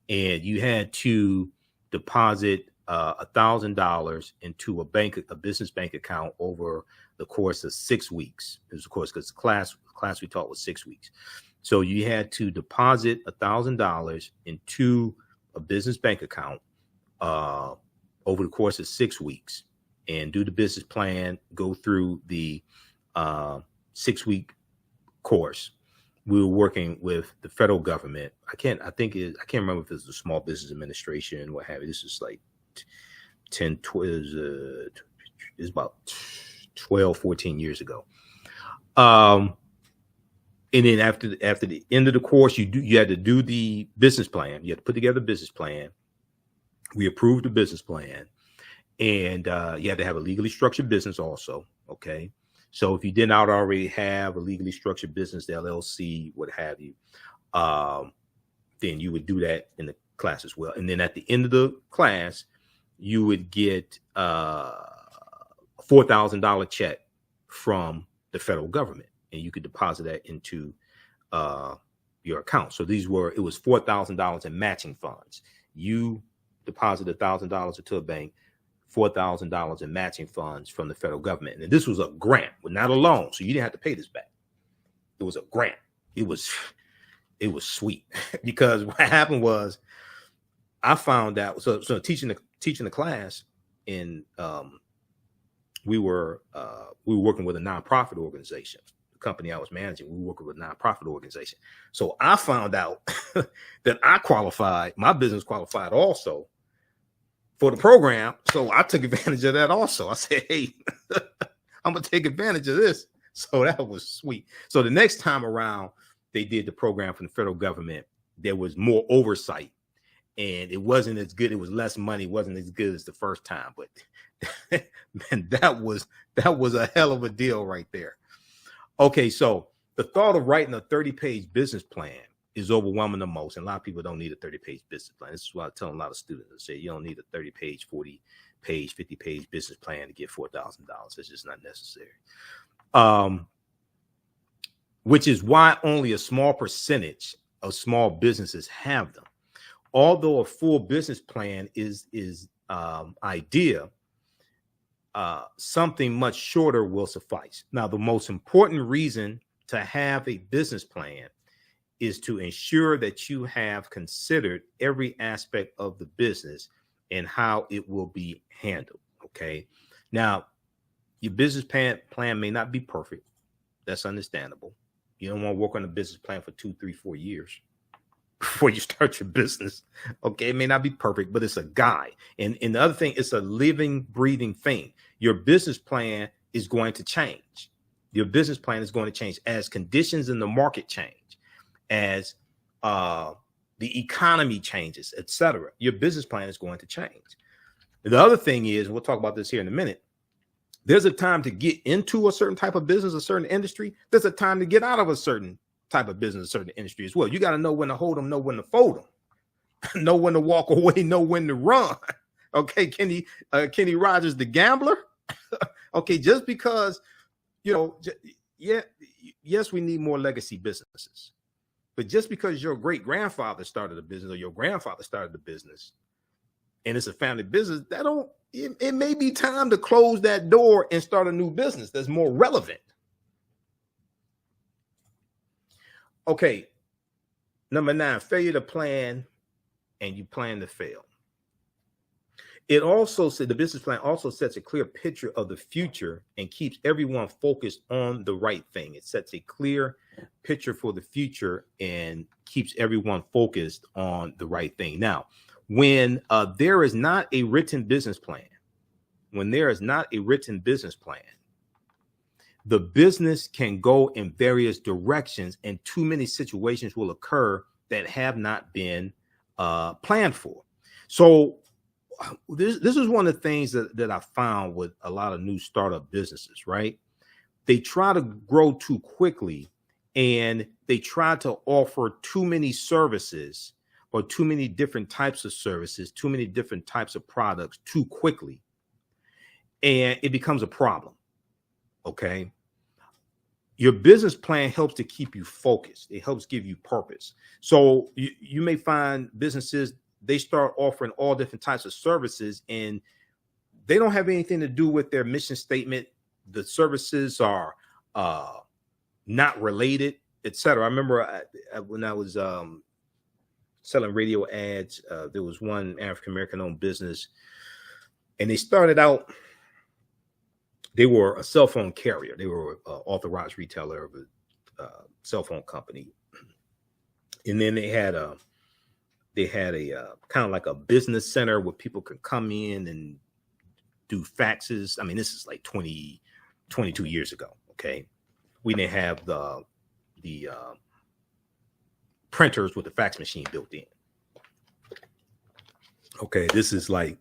and you had to deposit $1,000 into a business bank account over the course of 6 weeks. It was, of course, because the class we taught was 6 weeks. So you had to deposit $1,000 into a business bank account over the course of 6 weeks and do the business plan, go through the 6-week course. We were working with the federal government. I can't remember if it was the Small Business Administration, what have you. This is like 12, it's about 12, 14 years ago. And then after the end of the course, you had to do the business plan. You had to put together a business plan. We approved the business plan, and you had to have a legally structured business also. Okay. So if you did not already have a legally structured business, the LLC, what have you, then you would do that in the class as well. And then at the end of the class, you would get a $4,000 check from the federal government, and you could deposit that into your account. So it was $4,000 in matching funds. You deposit $1,000 into a bank, $4,000 in matching funds from the federal government. And this was a grant, but not a loan. So you didn't have to pay this back. It was a grant. It was sweet because what happened was I found out. So teaching the class in we were working with a nonprofit organization. The company I was managing, we were working with a nonprofit organization. So I found out that I qualified, my business qualified also for the program. So I took advantage of that also. I said, hey, I'm going to take advantage of this. So that was sweet. So the next time around, they did the program from the federal government. There was more oversight, and it wasn't as good. It was less money. It wasn't as good as the first time, but man, that was a hell of a deal right there. Okay, so the thought of writing a 30-page business plan is overwhelming the most, and a lot of people don't need a 30-page business plan. This is why I tell a lot of students, I say you don't need a 30-page, 40-page, 50-page business plan to get $4,000. It's just not necessary. Which is why only a small percentage of small businesses have them. Although a full business plan is ideal, something much shorter will suffice. Now, the most important reason to have a business plan is to ensure that you have considered every aspect of the business and how it will be handled. Okay. Now, your business plan may not be perfect. That's understandable. You don't want to work on a business plan for 2, 3, 4 years before you start your business. Okay. It may not be perfect, but it's a guide. And the other thing, it's a living, breathing thing. Your business plan is going to change. Your business plan is going to change as conditions in the market change, as the economy changes, etc. Your business plan is going to change. The other thing is, and we'll talk about this here in a minute, there's a time to get into a certain type of business, a certain industry. There's a time to get out of a certain type of business, a certain industry as well. You got to know when to hold them, know when to fold them, know when to walk away, know when to run. Okay, Kenny Rogers, the gambler. Okay, just because, yes, we need more legacy businesses, but just because your great grandfather started a business or your grandfather started a business, and it's a family business, it may be time to close that door and start a new business that's more relevant. Okay, number 9, failure to plan, and you plan to fail. It also said the business plan also sets a clear picture of the future and keeps everyone focused on the right thing. It sets a clear picture for the future and keeps everyone focused on the right thing. Now, when there is not a written business plan, the business can go in various directions, and too many situations will occur that have not been planned for. So this is one of the things that I found with a lot of new startup businesses, right? They try to grow too quickly, and they try to offer too many services or too many different types of services, too many different types of products too quickly. And it becomes a problem. Okay. Your business plan helps to keep you focused. It helps give you purpose. So you may find businesses, they start offering all different types of services, and they don't have anything to do with their mission statement. The services are not related, etc. I remember when I was selling radio ads, there was one African-American owned business, and they started out, they were a cell phone carrier. They were an authorized retailer of a cell phone company. And then they had a kind of like a business center where people could come in and do faxes. I mean, this is like 22 years ago. Okay. We didn't have the printers with the fax machine built in. Okay. This is like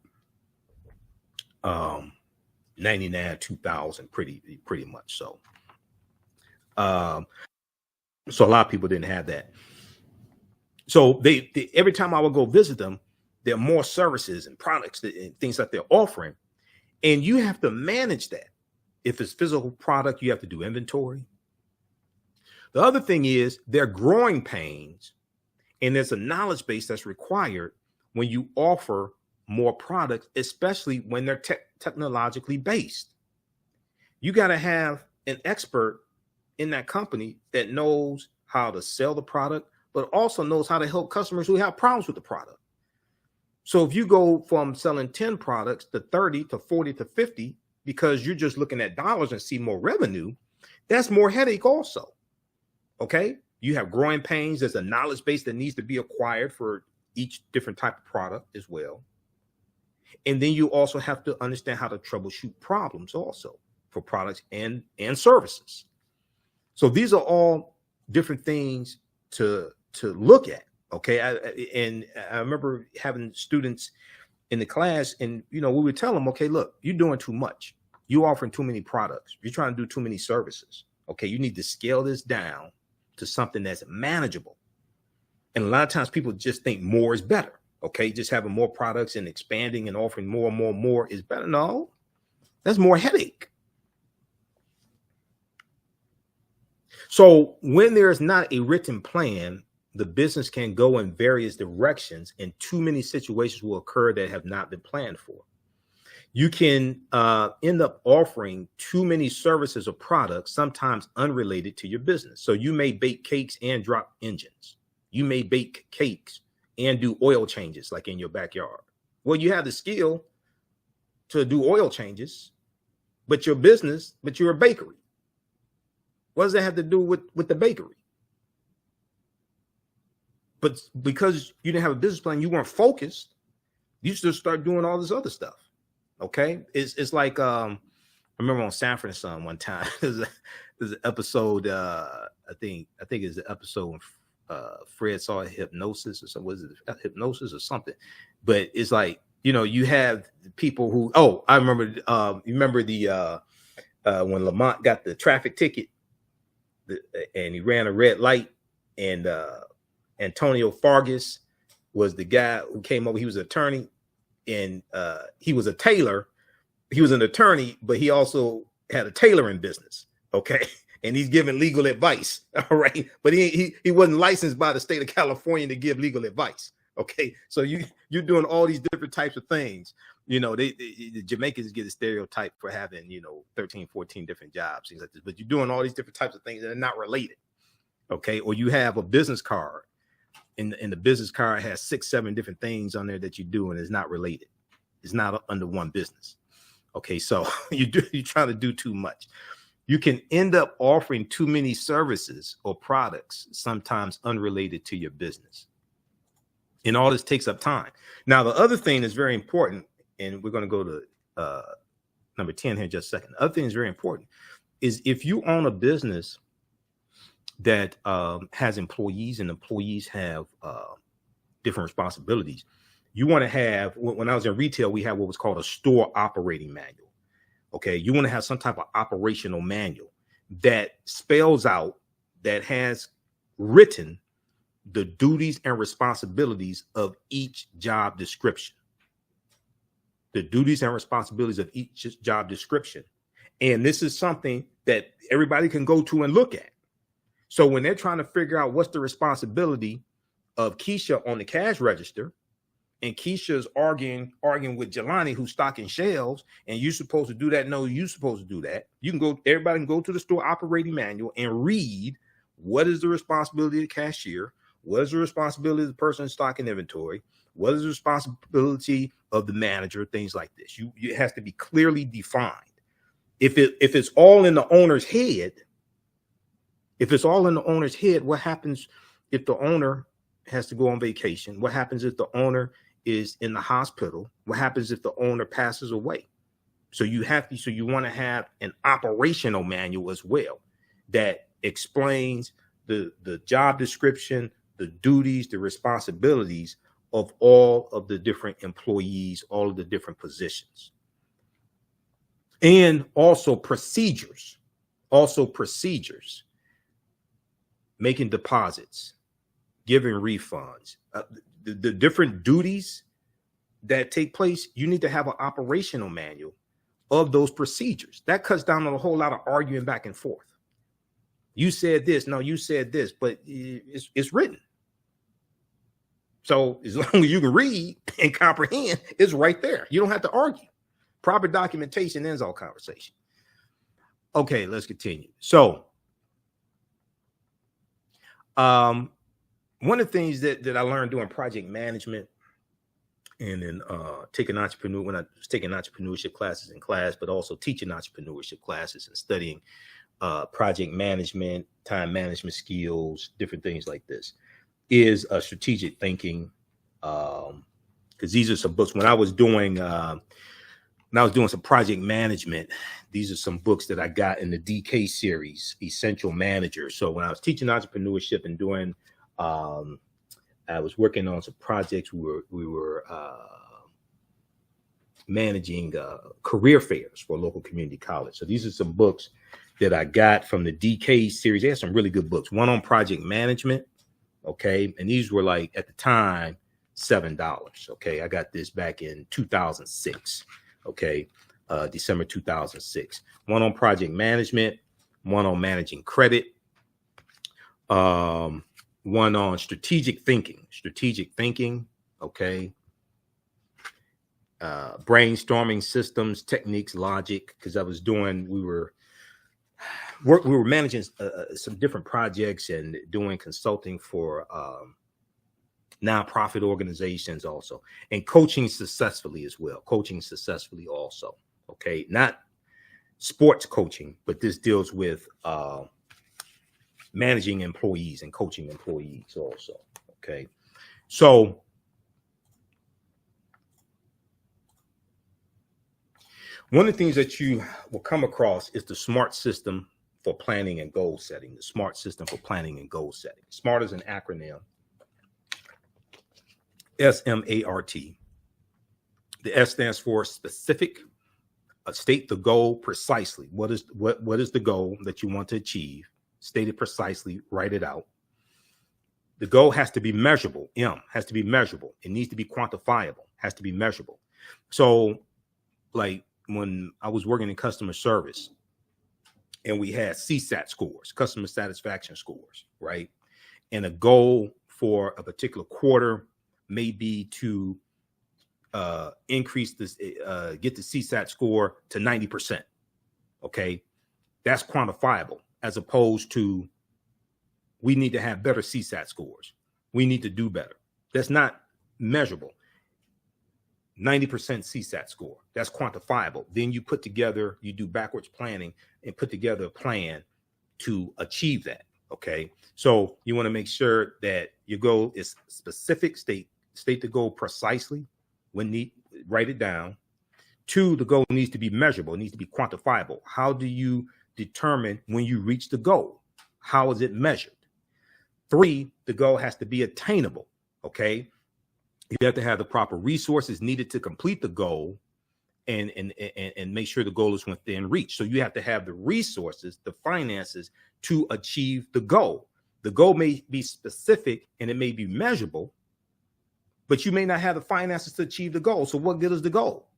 99, 2000, pretty much. So a lot of people didn't have that. So they every time I would go visit them, there are more services and products and things that they're offering, and you have to manage that. If it's physical product, you have to do inventory. The other thing is they're growing pains, and there's a knowledge base that's required when you offer more products, especially when they're technologically based. You got to have an expert in that company that knows how to sell the product, but also knows how to help customers who have problems with the product. So if you go from selling 10 products to 30 to 40 to 50, because you're just looking at dollars and see more revenue, that's more headache also. Okay. You have growing pains. There's a knowledge base that needs to be acquired for each different type of product as well. And then you also have to understand how to troubleshoot problems also for products and services. So these are all different things to look at. Okay. I remember having students in the class, and we would tell them, okay, look, you're doing too much. You're offering too many products. You're trying to do too many services. Okay. You need to scale this down to something that's manageable. And a lot of times people just think more is better. Okay. Just having more products and expanding and offering more and more and more is better. No, that's more headache. So when there's not a written plan, the business can go in various directions, and too many situations will occur that have not been planned for. You can end up offering too many services or products, sometimes unrelated to your business. So you may bake cakes and drop engines. You may bake cakes and do oil changes like in your backyard. Well, you have the skill to do oil changes, but you're a bakery. What does that have to do with the bakery? But because you didn't have a business plan, you weren't focused, you just start doing all this other stuff. Okay. It's like, I remember on Sanford and Son one time, there's an episode, I think it's the episode when Fred saw hypnosis or something. Was it hypnosis or something? But it's like, you have people who, I remember, you remember when Lamont got the traffic ticket and he ran a red light And Antonio Fargas was the guy who came over. He was an attorney, and he was a tailor. He was an attorney, but he also had a tailoring business. Okay. And he's giving legal advice. All right. But he wasn't licensed by the state of California to give legal advice. Okay. So you're doing all these different types of things. You know, the Jamaicans get a stereotype for having, 13, 14 different jobs, things like this. But you're doing all these different types of things that are not related. Okay. Or you have a business card, and the business card has 6, 7 different things on there that you do, and it's not related. It's not under one business. Okay. So you're trying to do too much. You can end up offering too many services or products, sometimes unrelated to your business. And all this takes up time. Now, the other thing that's very important, and we're going to go to number 10 here in just a second. The other thing that's very important is if you own a business that has employees, and employees have different responsibilities, you want to have, when I was in retail, we had what was called a store operating manual. Okay, you want to have some type of operational manual that spells out, that has written the duties and responsibilities of each job description. The duties and responsibilities of each job description. And this is something that everybody can go to and look at. So when they're trying to figure out what's the responsibility of Keisha on the cash register, and Keisha's arguing with Jelani, who's stocking shelves, and you're supposed to do that. No, you're supposed to do that. You can go, everybody can go to the store operating manual and read what is the responsibility of the cashier, what is the responsibility of the person stocking inventory, what is the responsibility of the manager, things like this. It has to be clearly defined. If it's all in the owner's head, what happens if the owner has to go on vacation? What happens if the owner is in the hospital? What happens if the owner passes away? So you want to have an operational manual as well that explains the job description, the duties, the responsibilities of all of the different employees, all of the different positions. And also procedures, making deposits, giving refunds, the different duties that take place. You need to have an operational manual of those procedures. That cuts down on a whole lot of arguing back and forth. You said this, no, you said this, but it's written. So as long as you can read and comprehend, it's right there. You don't have to argue. Proper documentation ends all conversation. Okay, let's continue. So, one of the things that I learned doing project management, and then when I was taking entrepreneurship classes in class, but also teaching entrepreneurship classes and studying project management, time management skills, different things like this, is strategic thinking. Because these are some books. When I was doing some project management, these are some books that I got in the DK series, Essential Manager. So when I was teaching entrepreneurship and doing I was working on some projects. We were managing career fairs for a local community college. So these are some books that I got from the DK series. They had some really good books. One on project management. Okay. And these were like, at the time, $7. Okay. I got this back in 2006. Okay. December 2006. One on project management, one on managing credit, one on strategic thinking. Okay. Brainstorming systems, techniques, logic, because we were managing some different projects and doing consulting for nonprofit organizations also, and coaching successfully as well. Also. Okay. Not sports coaching, but this deals with managing employees and coaching employees also. Okay. So one of the things that you will come across is the SMART system for planning and goal setting. The SMART system for planning and goal setting. SMART is an acronym. SMART. The S stands for specific. State the goal precisely. What is the goal that you want to achieve? State it precisely. Write it out. The goal has to be measurable. M has to be measurable. It needs to be quantifiable, has to be measurable. So like when I was working in customer service and we had CSAT scores, customer satisfaction scores, right? And a goal for a particular quarter may be to increase this, get the CSAT score to 90%. Okay. That's quantifiable, as opposed to we need to have better CSAT scores. We need to do better. That's not measurable. 90% CSAT score, that's quantifiable. Then you put together, you do backwards planning and put together a plan to achieve that. Okay. So you want to make sure that your goal is specific, state the goal precisely when need, write it down. 2, the goal needs to be measurable. It needs to be quantifiable. How do you determine when you reach the goal? How is it measured? 3, the goal has to be attainable. Okay. You have to have the proper resources needed to complete the goal and make sure the goal is within reach. So you have to have the resources, the finances to achieve the goal. The goal may be specific and it may be measurable, but you may not have the finances to achieve the goal. So what good is the goal?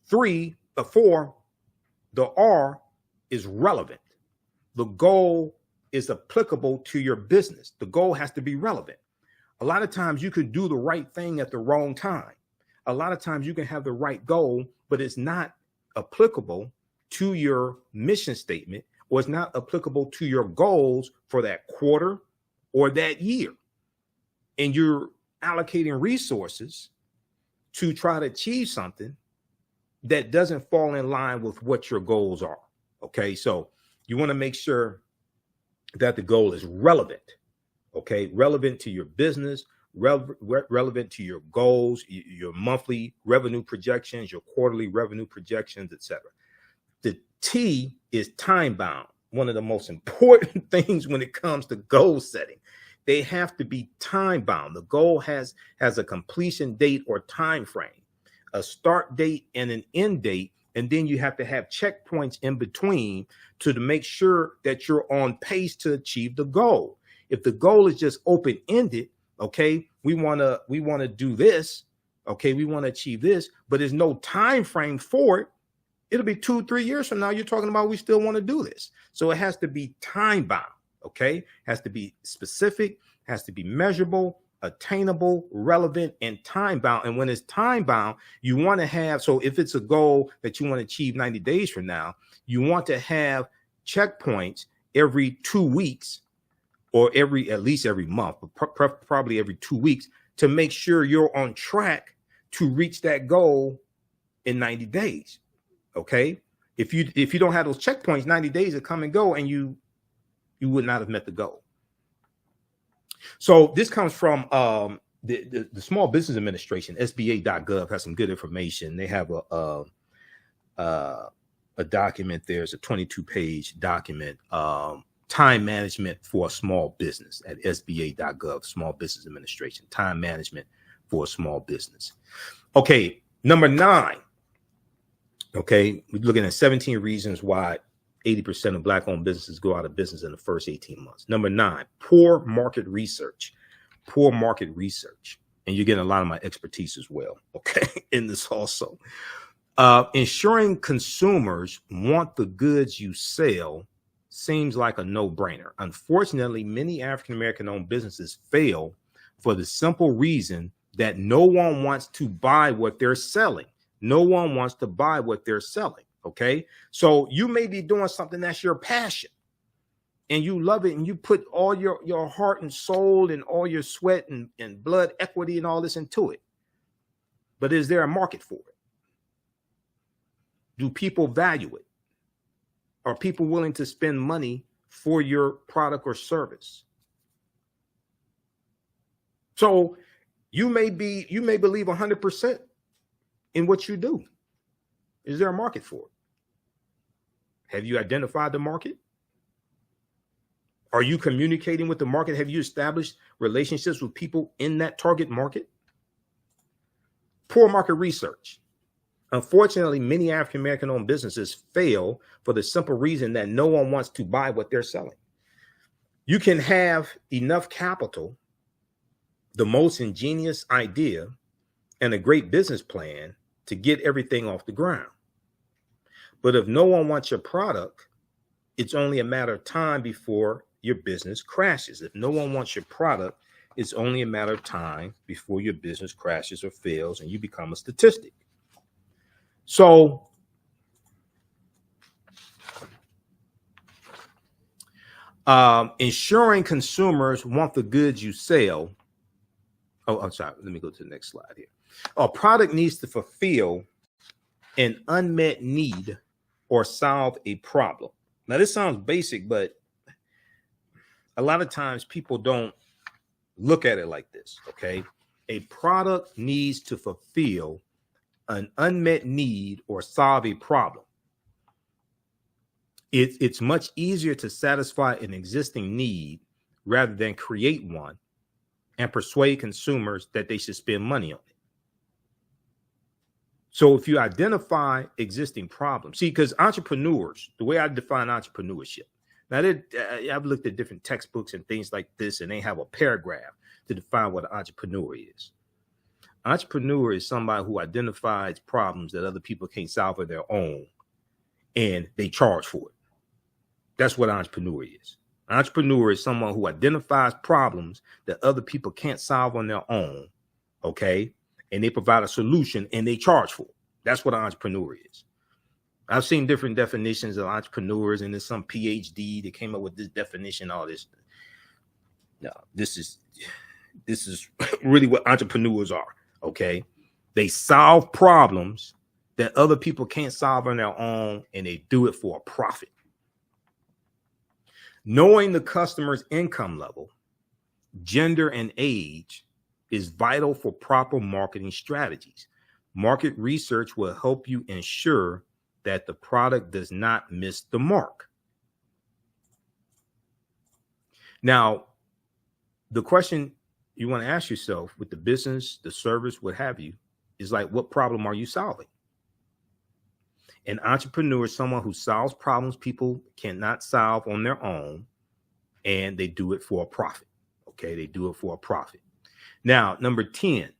4, the R is relevant. The goal is applicable to your business. The goal has to be relevant. A lot of times you could do the right thing at the wrong time. A lot of times you can have the right goal, but it's not applicable to your mission statement, or it's not applicable to your goals for that quarter or that year. And you're allocating resources to try to achieve something that doesn't fall in line with what your goals are. Okay, so you want to make sure that the goal is relevant. Okay, relevant to your business, relevant to your goals, your monthly revenue projections, your quarterly revenue projections, etc. The T is time bound. One of the most important things when it comes to goal setting. They have to be time bound. The goal has a completion date or time frame, a start date and an end date, and then you have to have checkpoints in between to make sure that you're on pace to achieve the goal. If the goal is just open-ended, okay, we want to do this, okay, we want to achieve this, but there's no time frame for it. It'll be 2-3 years from now. You're talking about we still want to do this. So it has to be time bound, okay? Has to be specific, has to be measurable, attainable, relevant, and time bound. And when it's time bound, you want to have, so if it's a goal that you want to achieve 90 days from now, you want to have checkpoints every 2 weeks, or at least every month, but probably every 2 weeks, to make sure you're on track to reach that goal in 90 days. Okay. If you don't have those checkpoints, 90 days will come and go, and you would not have met the goal. So this comes from the Small Business Administration. SBA.gov has some good information. They have a document. There's a 22-page document. Time management for a small business at SBA.gov, Small Business Administration, time management for a small business. Okay, number 9. Okay, we're looking at 17 reasons why 80% of Black-owned businesses go out of business in the first 18 months. Number 9, poor market research. Poor market research. And you're getting a lot of my expertise as well, okay, in this also. Ensuring consumers want the goods you sell seems like a no-brainer. Unfortunately, many African-American owned businesses fail for the simple reason that no one wants to buy what they're selling. No one wants to buy what they're selling. Okay. So you may be doing something that's your passion and you love it, and you put all your heart and soul and all your sweat and blood equity and all this into it. But is there a market for it? Do people value it? Are people willing to spend money for your product or service? So you may believe 100% in what you do. Is there a market for it? Have you identified the market? Are you communicating with the market? Have you established relationships with people in that target market? Poor market research. Unfortunately, many African-American owned businesses fail for the simple reason that no one wants to buy what they're selling. You can have enough capital, the most ingenious idea, and a great business plan to get everything off the ground. But if no one wants your product, it's only a matter of time before your business crashes. If no one wants your product, it's only a matter of time before your business crashes or fails and you become a statistic. So ensuring consumers want the goods you sell. Oh, I'm sorry. Let me go to the next slide here. A product needs to fulfill an unmet need or solve a problem. Now, this sounds basic, but a lot of times people don't look at it like this, okay? A product needs to fulfill an unmet need or solve a problem. It's much easier to satisfy an existing need rather than create one and persuade consumers that they should spend money on it. So if you identify existing problems, see, because entrepreneurs, the way I define entrepreneurship, now I've looked at different textbooks and things like this, and they have a paragraph to define what an entrepreneur is. Entrepreneur is somebody who identifies problems that other people can't solve on their own, and they charge for it. That's what an entrepreneur is. An entrepreneur is someone who identifies problems that other people can't solve on their own, okay? And they provide a solution and they charge for it. That's what an entrepreneur is. I've seen different definitions of entrepreneurs, and there's some PhD that came up with this definition, all this. No, this is really what entrepreneurs are, okay? They solve problems that other people can't solve on their own, and they do it for a profit. Knowing the customer's income level, gender, and age is vital for proper marketing strategies. Market research will help you ensure that the product does not miss the mark. Now, the question you want to ask yourself with the business, the service, what have you, is like, what problem are you solving? An entrepreneur is someone who solves problems people cannot solve on their own, and they do it for a profit. Okay, they do it for a profit. Now, number 10,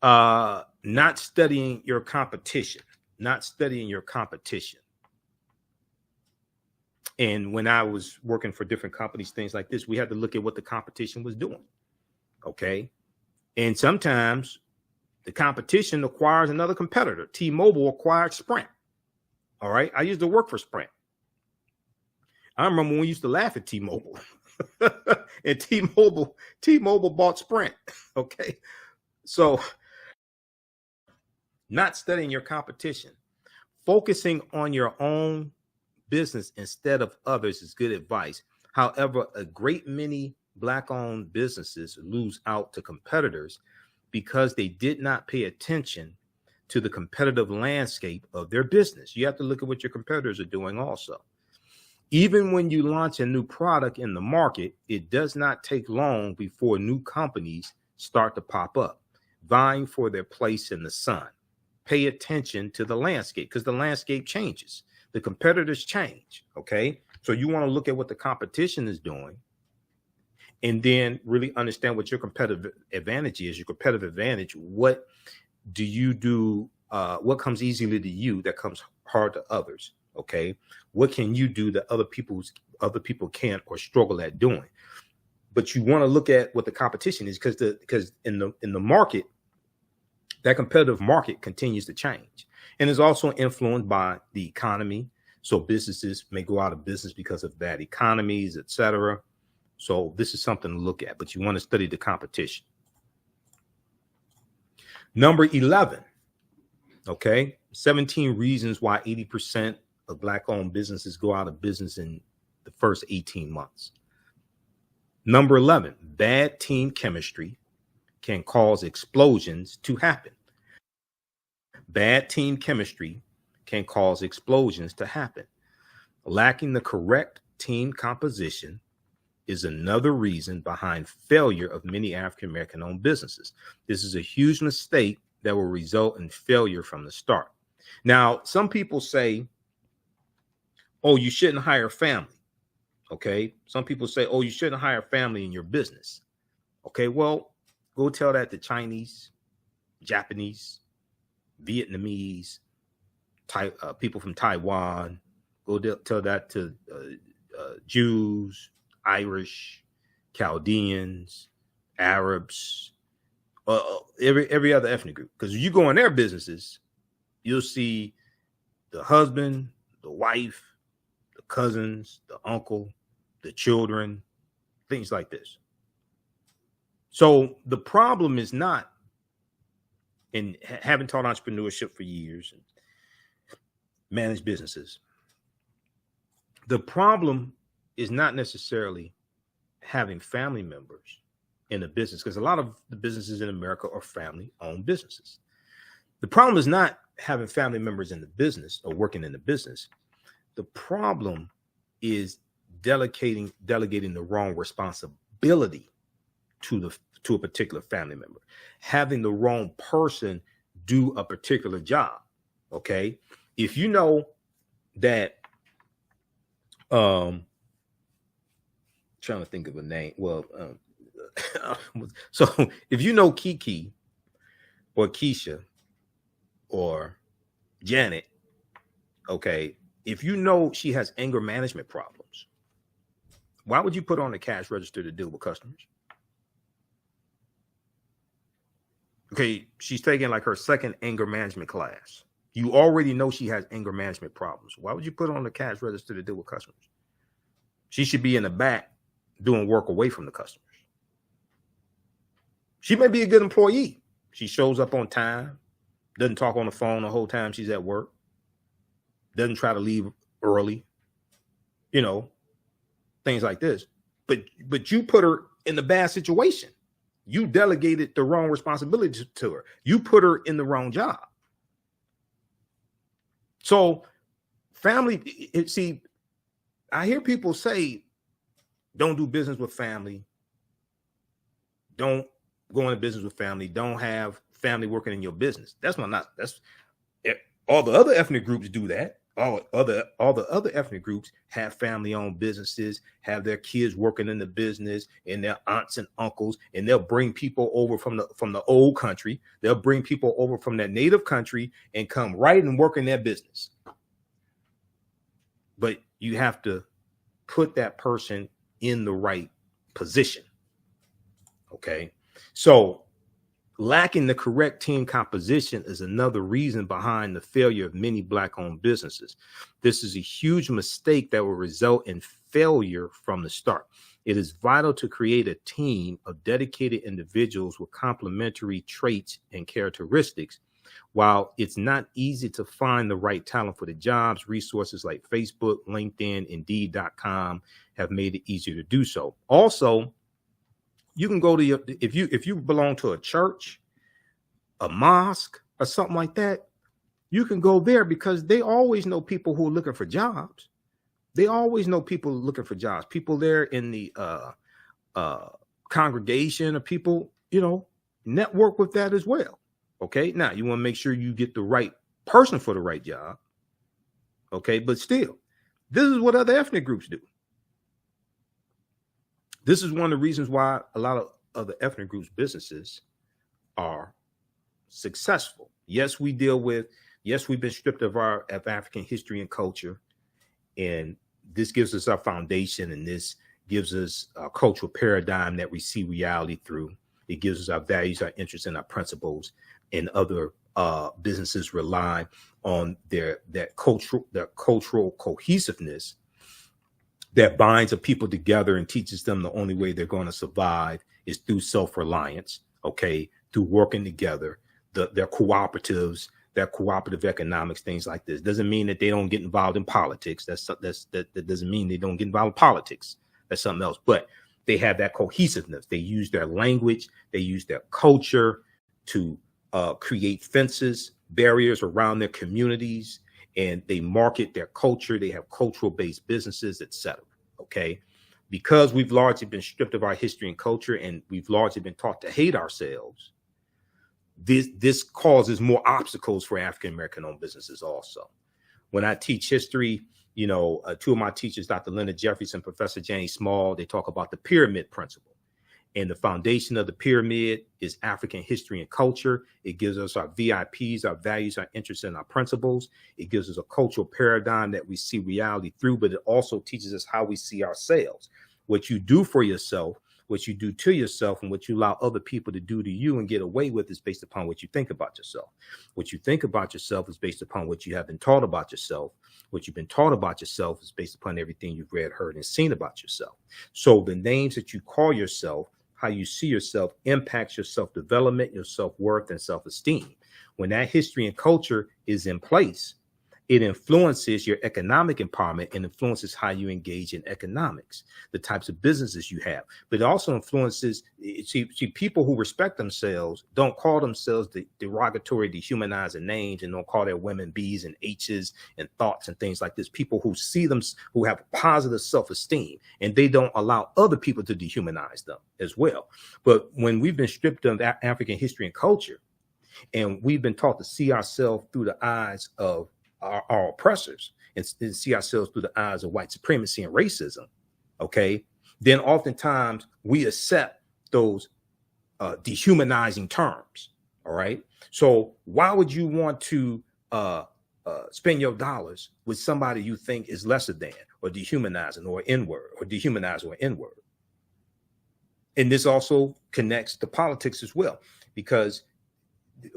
not studying your competition. Not studying your competition. And when I was working for different companies, things like this, we had to look at what the competition was doing. Okay. And sometimes the competition acquires another competitor. T-Mobile acquired Sprint. All right. I used to work for Sprint. I remember when we used to laugh at T-Mobile. And T-Mobile bought Sprint. Okay. So not studying your competition, focusing on your own business instead of others is good advice. However, a great many Black-owned businesses lose out to competitors because they did not pay attention to the competitive landscape of their business. You have to look at what your competitors are doing also. Even when you launch a new product in the market, it does not take long before new companies start to pop up, vying for their place in the sun. Pay attention to the landscape because the landscape changes. The competitors change, okay? So you want to look at what the competition is doing and then really understand what your competitive advantage is. Your competitive advantage, what do you do? What comes easily to you that comes hard to others, okay? What can you do that other people can't or struggle at doing? But you want to look at what the competition is because in the market, that competitive market continues to change and is also influenced by the economy. So businesses may go out of business because of bad economies, etc. So this is something to look at, but you want to study the competition. Number 11, okay, 17 reasons why 80% of Black-owned businesses go out of business in the first 18 months. Number 11, bad team chemistry can cause explosions to happen. Bad team chemistry can cause explosions to happen. Lacking the correct team composition is another reason behind failure of many African-American owned businesses. This is a huge mistake that will result in failure from the start. Now, some people say, oh, you shouldn't hire family. Okay. Some people say, oh, you shouldn't hire family in your business. Okay. Well, go tell that to Chinese, Japanese, Vietnamese, people from Taiwan. Go tell that to Jews, Irish, Chaldeans, Arabs, every other ethnic group. Because you go in their businesses, you'll see the husband, the wife, the cousins, the uncle, the children, things like this. So the problem is not in having taught entrepreneurship for years and managed businesses. The problem is not necessarily having family members in a business, because a lot of the businesses in America are family-owned businesses. The problem is not having family members in the business or working in the business. The problem is delegating the wrong responsibility to a particular family member, having the wrong person do a particular job. Okay, if you know that, trying to think of a name. Well, so if you know Kiki or Keisha or Janet, okay, if you know she has anger management problems, why would you put on the cash register to deal with customers? Okay, she's taking like her second anger management class. You already know she has anger management problems. Why would you put her on the cash register to deal with customers? She should be in the back doing work away from the customers. She may be a good employee. She shows up on time, doesn't talk on the phone the whole time she's at work, doesn't try to leave early, things like this. But you put her in the bad situation. You delegated the wrong responsibility to her. You put her in the wrong job. So family, see, I hear people say, don't do business with family. Don't go into business with family. Don't have family working in your business. That's all the other ethnic groups do that. All the other ethnic groups have family-owned businesses, have their kids working in the business, and their aunts and uncles, and they'll bring people over from the old country. They'll bring people over from their native country and come right and work in their business. But you have to put that person in the right position. Okay, so lacking the correct team composition is another reason behind the failure of many Black-owned businesses. This is a huge mistake that will result in failure from the start. It is vital to create a team of dedicated individuals with complementary traits and characteristics. While it's not easy to find the right talent for the jobs, resources like Facebook, LinkedIn, Indeed.com have made it easier to do so. Also, you can go to if you belong to a church, a mosque, or something like that, you can go there because they always know people who are looking for jobs. They always know people looking for jobs. People there in the congregation, or people, network with that as well. Okay, now you want to make sure you get the right person for the right job. Okay, but still, this is what other ethnic groups do. This is one of the reasons why a lot of other ethnic groups' businesses are successful. Yes, we've been stripped of our African history and culture, and this gives us our foundation, and this gives us a cultural paradigm that we see reality through. It gives us our values, our interests, and our principles. And other businesses rely on their cultural cohesiveness that binds a people together and teaches them the only way they're going to survive is through self-reliance, okay, through working together, their cooperatives, their cooperative economics, things like this. Doesn't mean that they don't get involved in politics. That doesn't mean they don't get involved in politics. That's something else. But they have that cohesiveness. They use their language. They use their culture to create fences, barriers around their communities, and they market their culture. They have cultural-based businesses, etc. Okay, because we've largely been stripped of our history and culture, and we've largely been taught to hate ourselves. This causes more obstacles for African American-owned businesses. Also, when I teach history, Two of my teachers, Dr. Leonard Jeffries and Professor James Small, they talk about the pyramid principle. And the foundation of the pyramid is African history and culture. It gives us our VIPs, our values, our interests, and our principles. It gives us a cultural paradigm that we see reality through, but it also teaches us how we see ourselves. What you do for yourself, what you do to yourself, and what you allow other people to do to you and get away with is based upon what you think about yourself. What you think about yourself is based upon what you have been taught about yourself. What you've been taught about yourself is based upon everything you've read, heard, and seen about yourself. So the names that you call yourself, how you see yourself, impacts your self-development, your self-worth, and self-esteem. When that history and culture is in place, it influences your economic empowerment and influences how you engage in economics, the types of businesses you have. But it also influences, see people who respect themselves don't call themselves the derogatory, dehumanizing names, and don't call their women B's and H's and thoughts and things like this. People who see them, who have positive self-esteem, and they don't allow other people to dehumanize them as well. But when we've been stripped of African history and culture, and we've been taught to see ourselves through the eyes of our oppressors and see ourselves through the eyes of white supremacy and racism, okay, then oftentimes we accept those dehumanizing terms, all right? So why would you want to spend your dollars with somebody you think is lesser than, or dehumanizing, or N-word, or dehumanize, or N-word? And this also connects to politics as well, because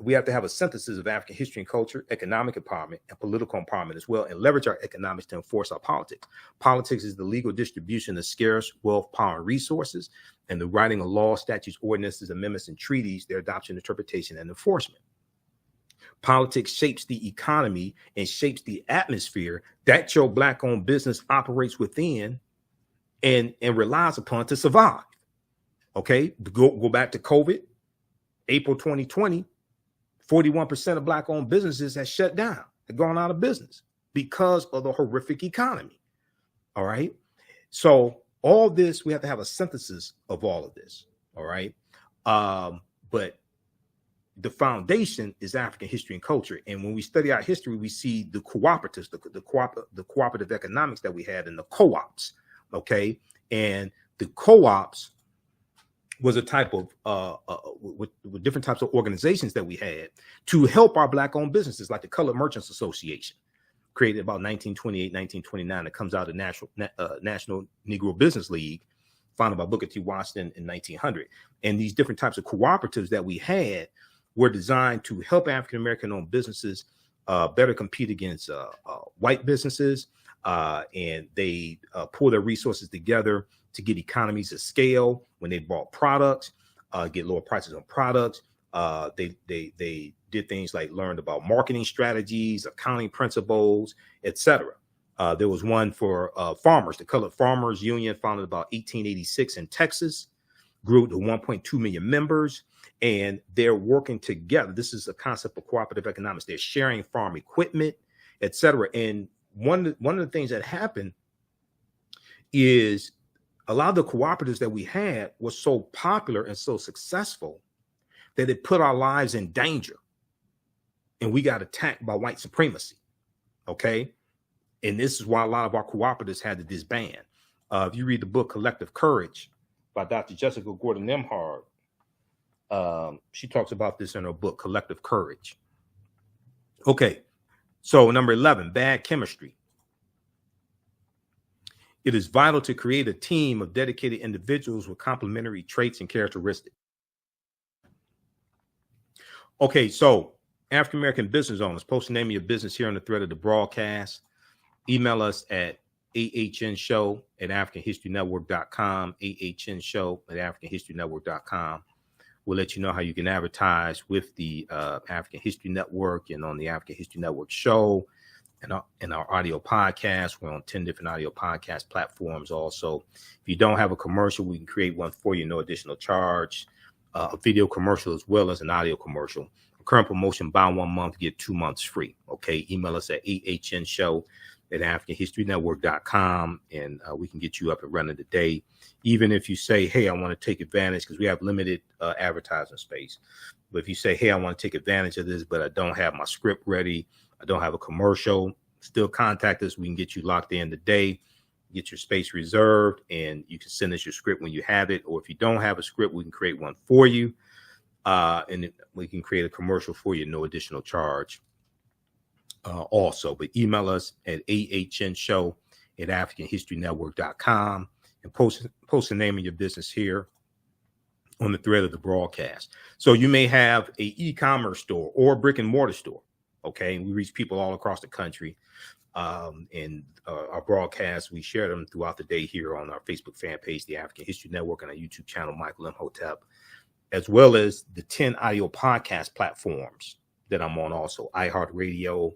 we have to have a synthesis of African history and culture, economic empowerment, and political empowerment as well, and leverage our economics to enforce our politics. Politics is the legal distribution of scarce wealth, power, and resources, and the writing of laws, statutes, ordinances, amendments, and treaties, their adoption, interpretation, and enforcement. Politics shapes the economy and shapes the atmosphere that your Black-owned business operates within and relies upon to survive. Okay, go back to COVID, April 2020. 41% of Black-owned businesses have shut down, have gone out of business because of the horrific economy. All right. So all this, we have to have a synthesis of all of this. All right. But the foundation is African history and culture. And when we study our history, we see the cooperatives, the cooperative economics that we had, and the co-ops. Okay. And the co-ops was a type of with different types of organizations that we had to help our Black-owned businesses, like the Colored Merchants Association, created about 1928, 1929. It comes out of National Negro Business League, founded by Booker T. Washington in 1900. And these different types of cooperatives that we had were designed to help African-American-owned businesses better compete against white businesses, and they pull their resources together to get economies of scale when they bought products, get lower prices on products. They did things like learned about marketing strategies, accounting principles, etc. There was one for farmers, the Colored Farmers Union, founded about 1886 in Texas, grew to 1.2 million members, and they're working together. This is a concept of cooperative economics. They're sharing farm equipment, etc. And one of the things that happened is a lot of the cooperatives that we had were so popular and so successful that it put our lives in danger. And we got attacked by white supremacy. Okay. And this is why a lot of our cooperatives had to disband. If you read the book Collective Courage by Dr. Jessica Gordon Nembhard, she talks about this in her book, Collective Courage. Okay. So number 11, bad chemistry. It is vital to create a team of dedicated individuals with complementary traits and characteristics. Okay, so African-American business owners, post the name of your business here on the thread of the broadcast. Email us at ahnshow@africanhistorynetwork.com, ahnshow@africanhistorynetwork.com. We'll let you know how you can advertise with the African History Network and on the African History Network show. And our audio podcast. We're on 10 different audio podcast platforms also. If you don't have a commercial, we can create one for you, no additional charge. A video commercial as well as an audio commercial. Current promotion, buy 1 month, get 2 months free. Okay, email us at ahnshow@africanhistorynetwork.com, and we can get you up and running today. Even if you say, hey, I want to take advantage, because we have limited advertising space. But if you say, hey, I want to take advantage of this, but I don't have my script ready, I don't have a commercial, still contact us. We can get you locked in today, get your space reserved, and you can send us your script when you have it. Or if you don't have a script, we can create one for you. And we can create a commercial for you, no additional charge also. But email us at ahnshow@africanhistorynetwork.com and post the name of your business here on the thread of the broadcast. So you may have a e-commerce store or a brick and mortar store. Okay. We reach people all across the country. And our broadcasts, we share them throughout the day here on our Facebook fan page, the African History Network, and our YouTube channel, Michael Imhotep, as well as the 10 audio podcast platforms that I'm on also: iHeartRadio,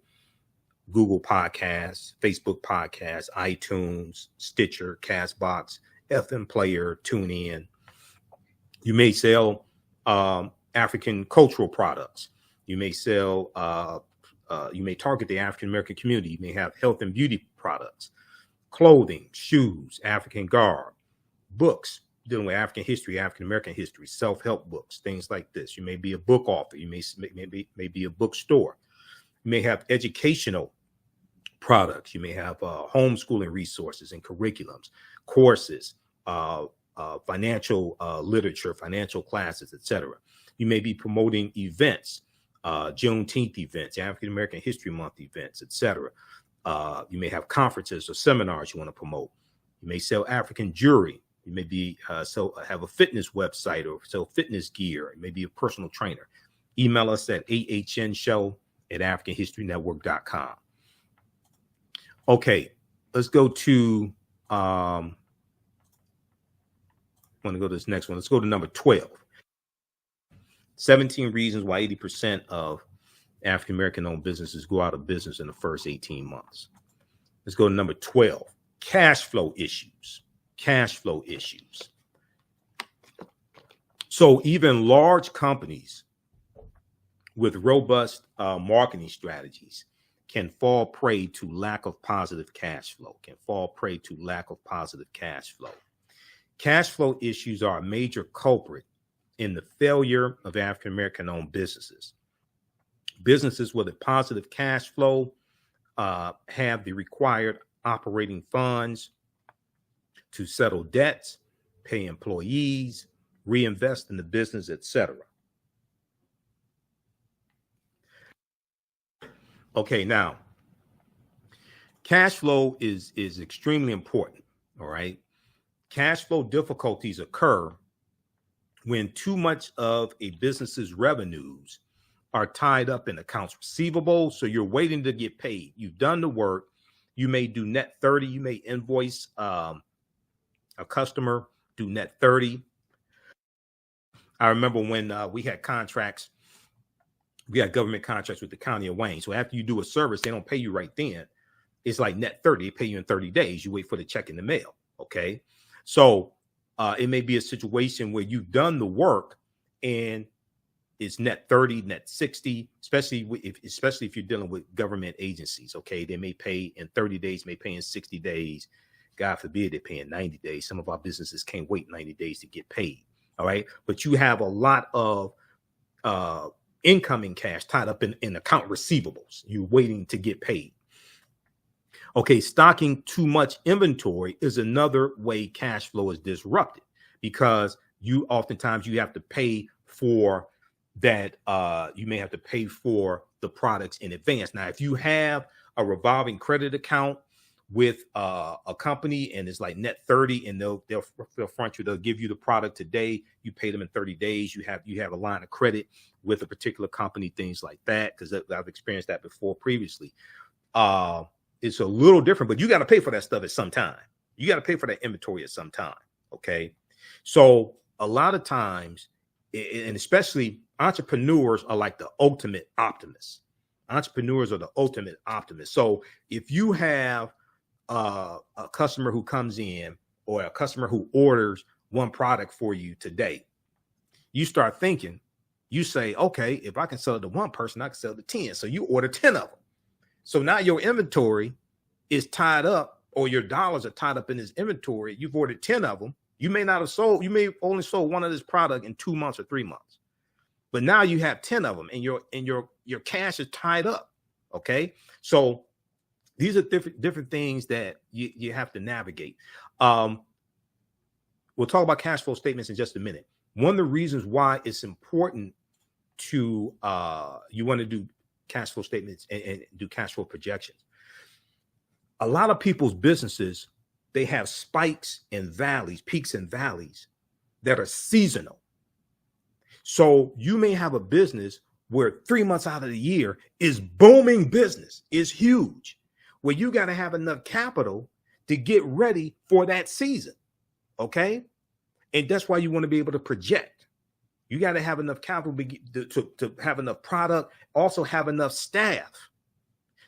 Google Podcasts, Facebook Podcasts, iTunes, Stitcher, Castbox, FM Player, TuneIn. You may sell African cultural products. You may sell, you may target the African American community. You may have health and beauty products, clothing, shoes, African garb, books dealing with African history, African American history, self-help books, things like this. You may be a book author. You may be a bookstore. You may have educational products. You may have homeschooling resources and curriculums, courses, financial literature, financial classes, etc. You may be promoting events, Juneteenth events, African American History Month events, etc. You may have conferences or seminars you want to promote. You may sell African jewelry. You may be have a fitness website or sell fitness gear. You may be a personal trainer. Email us at ahnshow@africanhistorynetwork.com. Okay, let's go to I want to go to this next one. Let's go to number 12. 17 reasons why 80% of African American owned businesses go out of business in the first 18 months. Let's go to number 12. Cash flow issues. Cash flow issues. So even large companies with robust marketing strategies can fall prey to lack of positive cash flow, Cash flow issues are a major culprit in the failure of African American owned businesses. Businesses with a positive cash flow have the required operating funds to settle debts, pay employees, reinvest in the business, etc. Okay, now, cash flow is extremely important, all right? Cash flow difficulties occur when too much of a business's revenues are tied up in accounts receivable, so you're waiting to get paid. You've done the work. You may do net 30. You may invoice a customer, do net 30. I remember when we had contracts, we had government contracts with the county of Wayne. So after you do a service, they don't pay you right then. It's like net 30. They pay you in 30 days. You wait for the check in the mail. Okay. So it may be a situation where you've done the work and it's net 30, net 60, especially if you're dealing with government agencies. Okay. They may pay in 30 days, may pay in 60 days. God forbid they pay in 90 days. Some of our businesses can't wait 90 days to get paid. All right. But you have a lot of incoming cash tied up in account receivables. You're waiting to get paid. Okay, stocking too much inventory is another way cash flow is disrupted, because oftentimes you have to pay for that. You may have to pay for the products in advance. Now, if you have a revolving credit account with a company and it's like net 30, and they'll front you, they'll give you the product today, you pay them in 30 days, you have a line of credit with a particular company, things like that, because I've experienced that before previously. It's a little different, but you got to pay for that stuff at some time. You got to pay for that inventory at some time. Okay. So a lot of times, and especially entrepreneurs are like the ultimate optimists. Entrepreneurs are the ultimate optimists. So if you have a customer who comes in, or a customer who orders one product for you today, you start thinking, you say, okay, if I can sell it to one person, I can sell it to 10. So you order 10 of them. So now your inventory is tied up, or your dollars are tied up in this inventory. You've ordered 10 of them. You may not have sold, you may only sold one of this product in 2 months or 3 months. But now you have 10 of them, and your cash is tied up. Okay. So These are different things that you have to navigate. We'll talk about cash flow statements in just a minute. One of the reasons why it's important to you want to do cash flow statements and do cash flow projections. A lot of people's businesses, they have spikes and valleys, peaks and valleys that are seasonal. So you may have a business where 3 months out of the year is booming business, is huge, where you got to have enough capital to get ready for that season. Okay. And that's why you want to be able to project. You got to have enough capital to have enough product, also have enough staff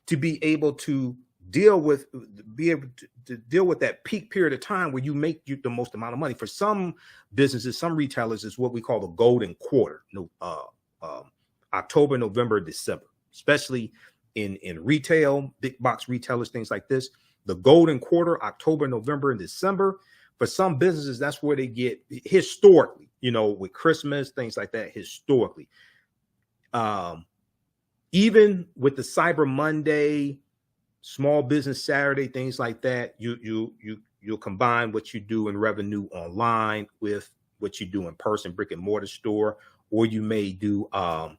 to be able to deal with that peak period of time where you make the most amount of money. For some businesses, some retailers, is what we call the golden quarter. October, November, December, especially in retail, big box retailers, things like this. The golden quarter, October, November, and December. For some businesses, that's where they get historically, with Christmas, things like that, historically. Even with the Cyber Monday, Small Business Saturday, things like that, you'll combine what you do in revenue online with what you do in person, brick and mortar store, or you may do have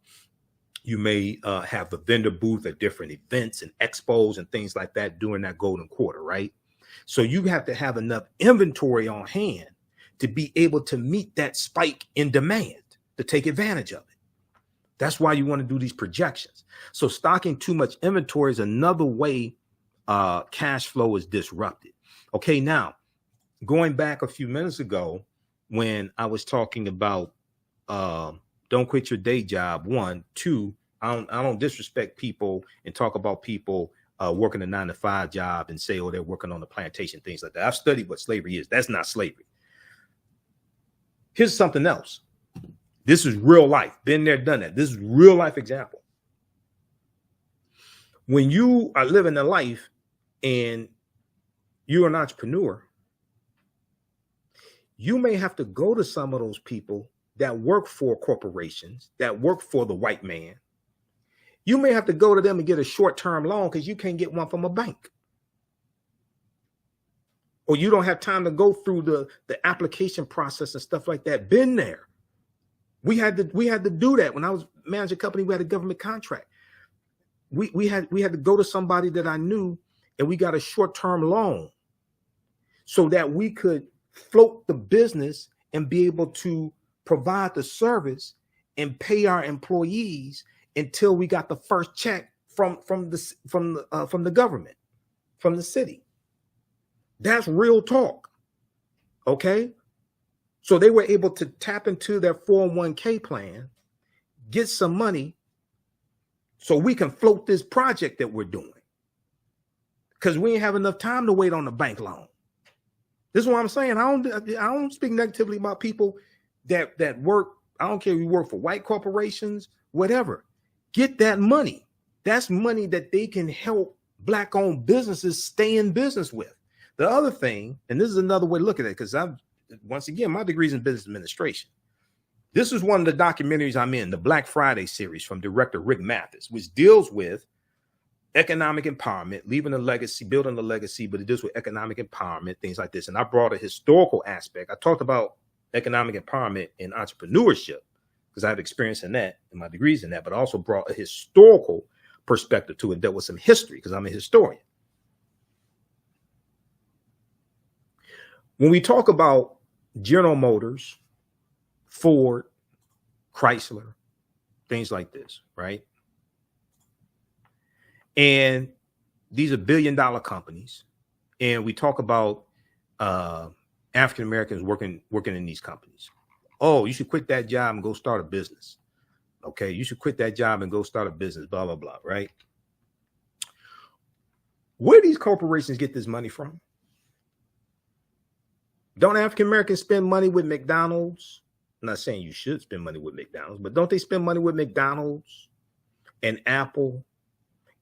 a vendor booth at different events and expos and things like that during that golden quarter, right? So you have to have enough inventory on hand to be able to meet that spike in demand, to take advantage of it. That's why you want to do these projections. So stocking too much inventory is another way cash flow is disrupted. Okay, now going back a few minutes ago when I was talking about don't quit your day job. 1, 2, I don't disrespect people and talk about people working a 9-to-5 job and say, oh, they're working on the plantation, things like that. I've studied what slavery is. That's not slavery. Here's something else. This is real life. Been there, done that. This is real life example. When you are living a life and you're an entrepreneur, you may have to go to some of those people that work for corporations, that work for the white man. You may have to go to them and get a short-term loan because you can't get one from a bank. Or you don't have time to go through the application process and stuff like that. Been there. We had to do that. When I was managing a company, we had a government contract. We had to go to somebody that I knew, and we got a short-term loan so that we could float the business and be able to provide the service and pay our employees until we got the first check from the government, from the city. That's real talk. Okay. So they were able to tap into their 401k plan, get some money so we can float this project that we're doing. Because we ain't have enough time to wait on the bank loan. This is what I'm saying. I don't speak negatively about people that work. I don't care if you work for white corporations, whatever. Get that money. That's money that they can help Black-owned businesses stay in business with. The other thing, and this is another way to look at it, because once again, my degree is in business administration. This is one of the documentaries I'm in, the Black Friday series from director Rick Mathis, which deals with economic empowerment, leaving a legacy, building a legacy, but it deals with economic empowerment, things like this. And I brought a historical aspect. I talked about economic empowerment and entrepreneurship because I have experience in that and my degrees in that, but I also brought a historical perspective to it. There was some history because I'm a historian. When we talk about General Motors, Ford, Chrysler, things like this, right? And these are billion-dollar companies. And we talk about African Americans working in these companies. Oh, you should quit that job and go start a business. Okay, you should quit that job and go start a business, blah, blah, blah, right? Where do these corporations get this money from? Don't African Americans spend money with McDonald's? I'm not saying you should spend money with McDonald's, but don't they spend money with McDonald's and Apple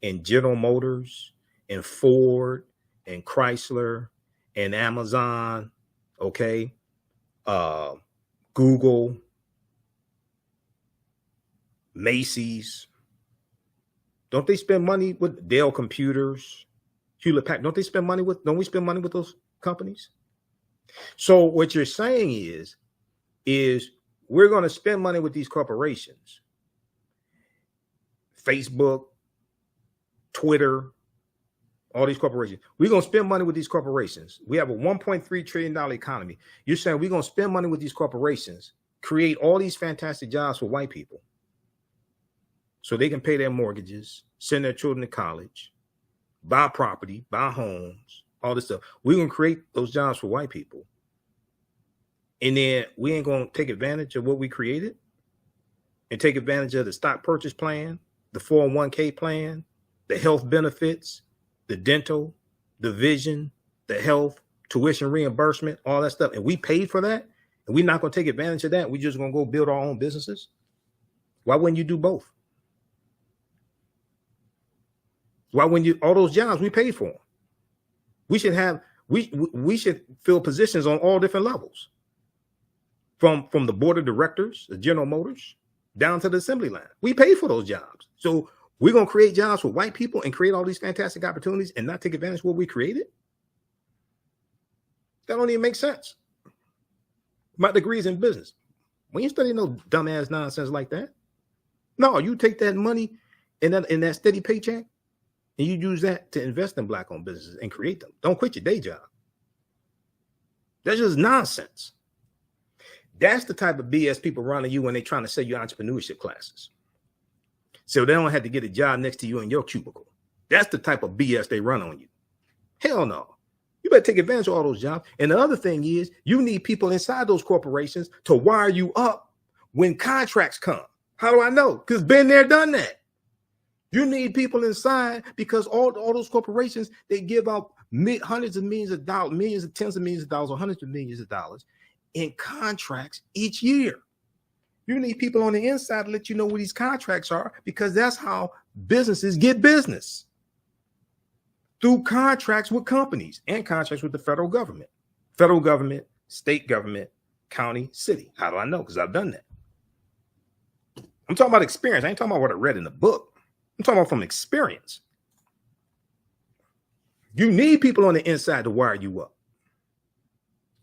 and General Motors and Ford and Chrysler and Amazon, okay? Google, Macy's. Don't they spend money with Dell Computers, Hewlett Packard, don't we spend money with those companies? So what you're saying is we're going to spend money with these corporations, Facebook, Twitter, all these corporations. We're going to spend money with these corporations. We have a $1.3 trillion economy. You're saying we're going to spend money with these corporations, create all these fantastic jobs for white people so they can pay their mortgages, send their children to college, buy property, buy homes, all this stuff. We're going to create those jobs for white people. And then we ain't going to take advantage of what we created and take advantage of the stock purchase plan, the 401k plan, the health benefits, the dental, the vision, the health, tuition reimbursement, all that stuff. And we paid for that. And we're not going to take advantage of that. We're just going to go build our own businesses. Why wouldn't you do both? Why wouldn't you? All those jobs we paid for them. We should have, we should fill positions on all different levels. From the board of directors, the General Motors, down to the assembly line. We pay for those jobs. So we're going to create jobs for white people and create all these fantastic opportunities and not take advantage of what we created? That don't even make sense. My degree's in business. We ain't studying no dumbass nonsense like that. No, you take that money in that steady paycheck and you use that to invest in black-owned businesses and create them. Don't quit your day job. That's just nonsense. That's the type of BS people run on you when they're trying to sell you entrepreneurship classes. So they don't have to get a job next to you in your cubicle. That's the type of BS they run on you. Hell no. You better take advantage of all those jobs. And the other thing is you need people inside those corporations to wire you up when contracts come. How do I know? Because been there, done that. You need people inside because all those corporations, they give out hundreds of millions of dollars, millions of tens of millions of dollars, or hundreds of millions of dollars in contracts each year. You need people on the inside to let you know what these contracts are because that's how businesses get business. Through contracts with companies and contracts with the federal government, state government, county, city. How do I know? Because I've done that. I'm talking about experience. I ain't talking about what I read in the book. I'm talking about from experience. You need people on the inside to wire you up.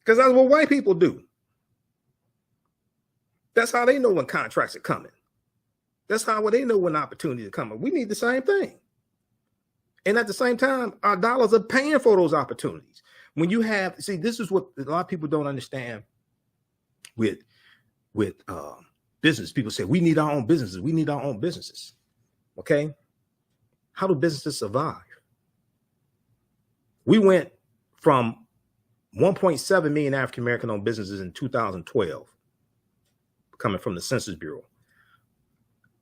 Because that's what white people do. That's how they know when contracts are coming. That's how they know when opportunities are coming. We need the same thing. And at the same time, our dollars are paying for those opportunities. When you have, see, this is what a lot of people don't understand with business. People say, we need our own businesses. We need our own businesses. Okay. How do businesses survive? We went from 1.7 million African-American owned businesses in 2012, coming from the Census Bureau.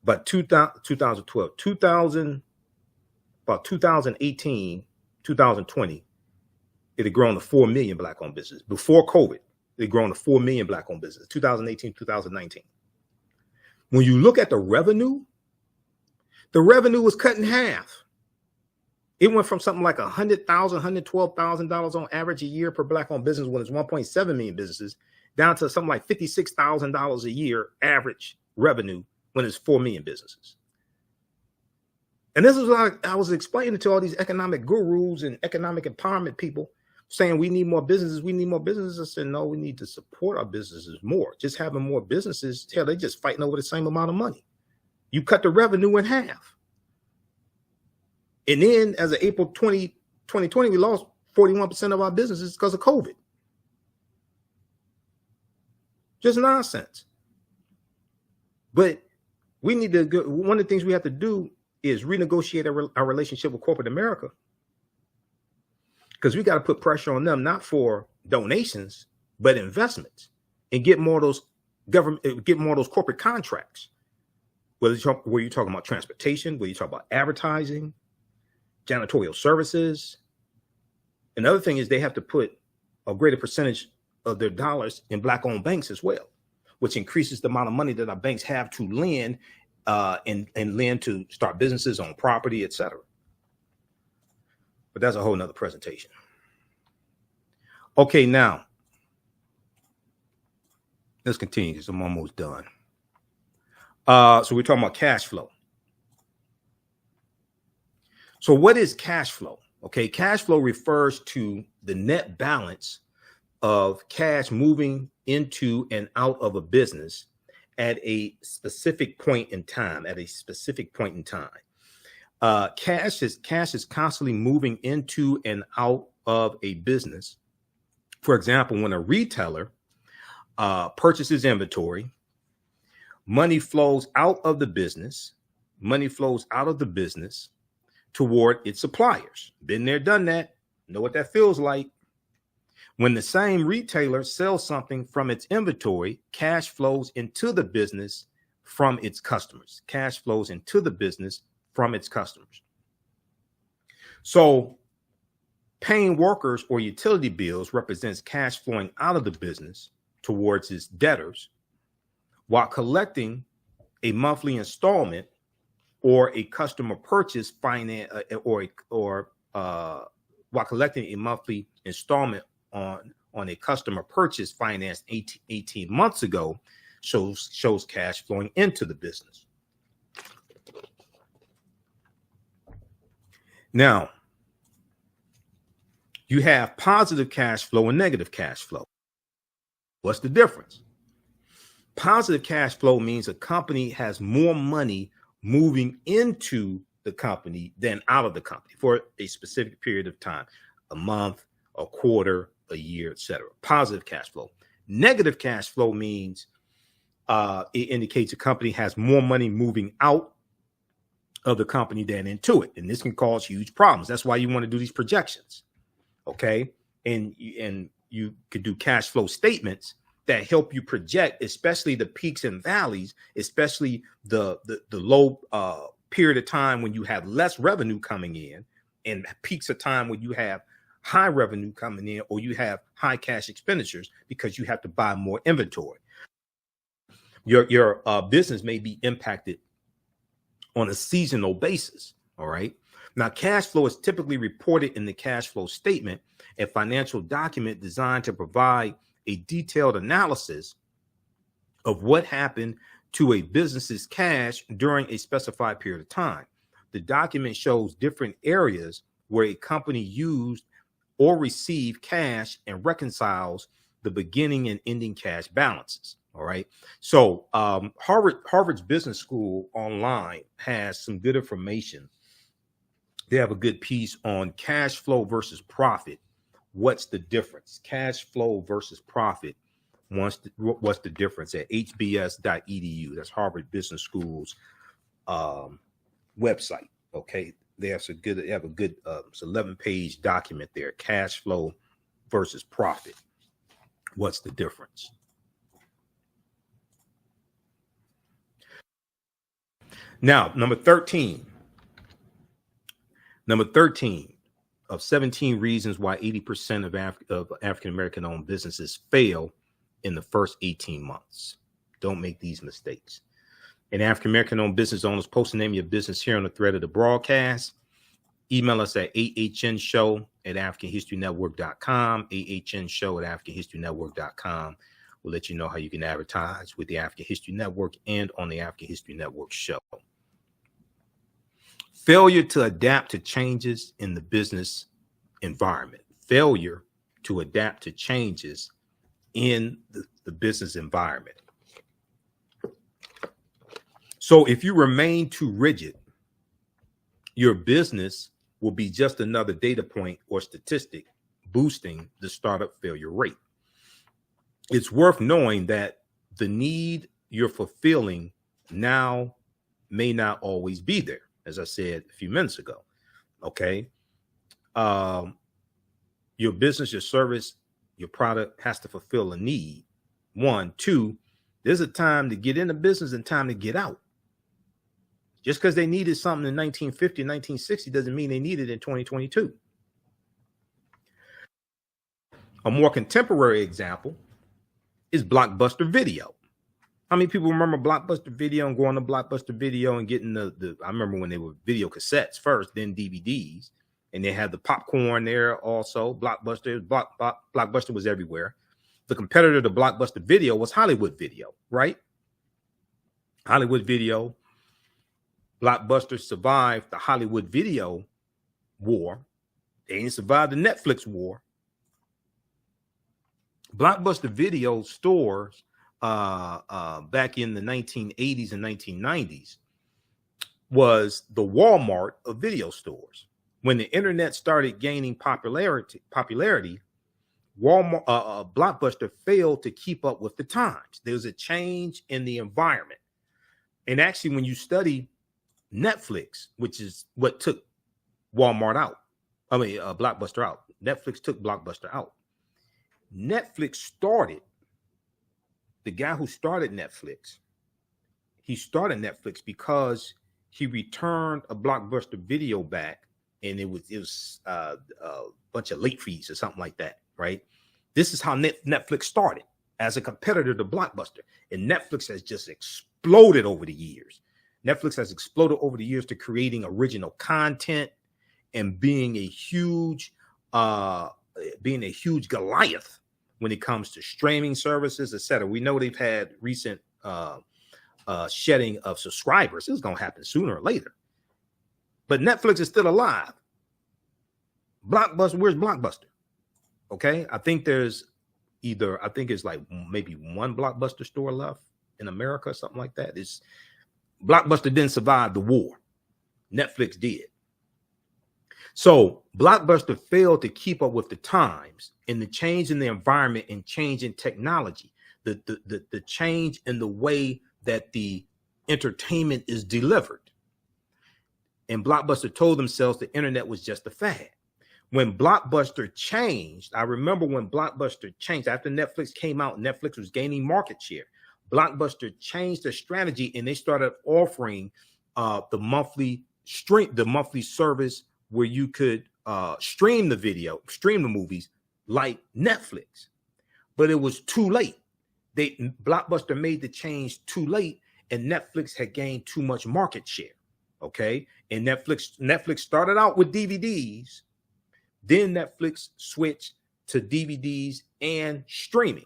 But 2012, about 2018, 2020, it had grown to 4 million black-owned businesses. Before COVID, it had grown to 4 million black-owned businesses, 2018, 2019. When you look at the revenue was cut in half. It went from something like $100,000, $112,000 on average a year per black-owned business when it's 1.7 million businesses, down to something like $56,000 a year average revenue when it's 4 million businesses. And this is what I was explaining to all these economic gurus and economic empowerment people saying we need more businesses. We need more businesses. I said, no, we need to support our businesses more. Just having more businesses, hell, they're just fighting over the same amount of money. You cut the revenue in half. And then as of April 2020, we lost 41% of our businesses because of COVID. Just nonsense. But we need to go, one of the things we have to do is renegotiate our relationship with corporate America. Because we got to put pressure on them, not for donations, but investments, and get more of those corporate contracts. Where you're talking about transportation, where you talk about advertising, janitorial services. Another thing is they have to put a greater percentage of their dollars in black-owned banks as well, which increases the amount of money that our banks have to lend and lend to start businesses on property, etc. But that's a whole nother presentation. Okay, now let's continue because I'm almost done. So we're talking about cash flow. So what is cash flow? Okay, cash flow refers to the net balance of cash moving into and out of a business at a specific point in time. Cash is constantly moving into and out of a business. For example, when a retailer purchases inventory, money flows out of the business. Money flows out of the business toward its suppliers. Been there, done that. Know what that feels like. When the same retailer sells something from its inventory, cash flows into the business from its customers. Cash flows into the business from its customers. So paying workers or utility bills represents cash flowing out of the business towards its debtors, while collecting a monthly installment or a customer purchase finance while collecting a monthly installment on a customer purchase financed 18 months ago shows cash flowing into the business. Now, you have positive cash flow and negative cash flow. What's the difference? Positive cash flow means a company has more money moving into the company than out of the company for a specific period of time, a month, a quarter, a year, etc. Positive cash flow. Negative cash flow means it indicates a company has more money moving out of the company than into it. And this can cause huge problems. That's why you want to do these projections. Okay. And you could do cash flow statements that help you project, especially the peaks and valleys, especially the low period of time when you have less revenue coming in, and peaks of time when you have high revenue coming in, or you have high cash expenditures because you have to buy more inventory. Your business may be impacted on a seasonal basis. All right. Now, cash flow is typically reported in the cash flow statement, a financial document designed to provide a detailed analysis of what happened to a business's cash during a specified period of time. The document shows different areas where a company used or received cash and reconciles the beginning and ending cash balances. All right. So Harvard's Business School online has some good information. They have a good piece on cash flow versus profit. What's the difference? Cash flow versus profit. What's the difference at hbs.edu? That's Harvard Business School's website. Okay. They have a good it's 11-page document there. Cash flow versus profit. What's the difference? Now, number 13 of 17 reasons why 80% of African-American owned businesses fail in the first 18 months. Don't make these mistakes. And African-American owned business owners, post the name of your business here on the thread of the broadcast. Email us at ahnshow@africanhistorynetwork.com, ahnshow@africanhistorynetwork.com. We'll let you know how you can advertise with the African History Network and on the African History Network show. Failure to adapt to changes in the business environment. Failure to adapt to changes in the business environment. So if you remain too rigid, your business will be just another data point or statistic boosting the startup failure rate. It's worth knowing that the need you're fulfilling now may not always be there, as I said a few minutes ago. Okay. Your business, your service, your product has to fulfill a need. 1, 2, there's a time to get into business and time to get out. Just because they needed something in 1950, 1960 doesn't mean they need it in 2022. A more contemporary example is Blockbuster Video. How many people remember Blockbuster Video and going to Blockbuster Video and getting I remember when they were video cassettes first, then DVDs, and they had the popcorn there also. Blockbuster was everywhere. The competitor to Blockbuster Video was Hollywood Video, right? Hollywood Video. Blockbuster survived the Hollywood Video war They ain't survived the Netflix war. Blockbuster video stores back in the 1980s and 1990s was the Walmart of video stores. When the internet started gaining popularity, Walmart, Blockbuster failed to keep up with the times. There was a change in the environment. And actually, when you study Netflix, which is what took Walmart out, Blockbuster out. Netflix took Blockbuster out. Netflix started, the guy who started Netflix, he started Netflix because he returned a Blockbuster video back, and it was a bunch of late fees or something like that, right? This is how Netflix started, as a competitor to Blockbuster. And Netflix has just exploded over the years. Netflix has exploded over the years to creating original content and being a huge Goliath when it comes to streaming services, etc. We know they've had recent shedding of subscribers. This is going to happen sooner or later. But Netflix is still alive. Blockbuster, where's Blockbuster? Okay, I think it's like maybe one Blockbuster store left in America, something like that. Blockbuster didn't survive the war. Netflix did. So Blockbuster failed to keep up with the times and the change in the environment and change in technology, the change in the way that the entertainment is delivered. And Blockbuster told themselves the internet was just a fad. When Blockbuster changed, I remember when Blockbuster changed after Netflix came out, Netflix was gaining market share. Blockbuster changed their strategy and they started offering the monthly service where you could stream the movies like Netflix. But it was too late. Blockbuster made the change too late, and Netflix had gained too much market share. Okay. And Netflix started out with DVDs. Then Netflix switched to DVDs and streaming.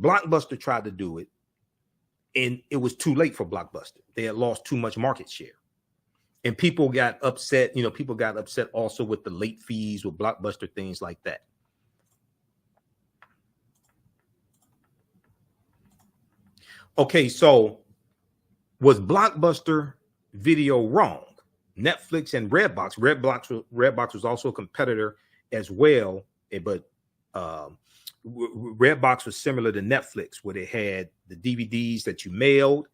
Blockbuster tried to do it, and it was too late for Blockbuster. They had lost too much market share. And people got upset. People got upset also with the late fees with Blockbuster, things like that. Okay, so was Blockbuster video wrong? Netflix and Redbox. Redbox was also a competitor as well, but Redbox was similar to Netflix, where they had the DVDs that you mailed,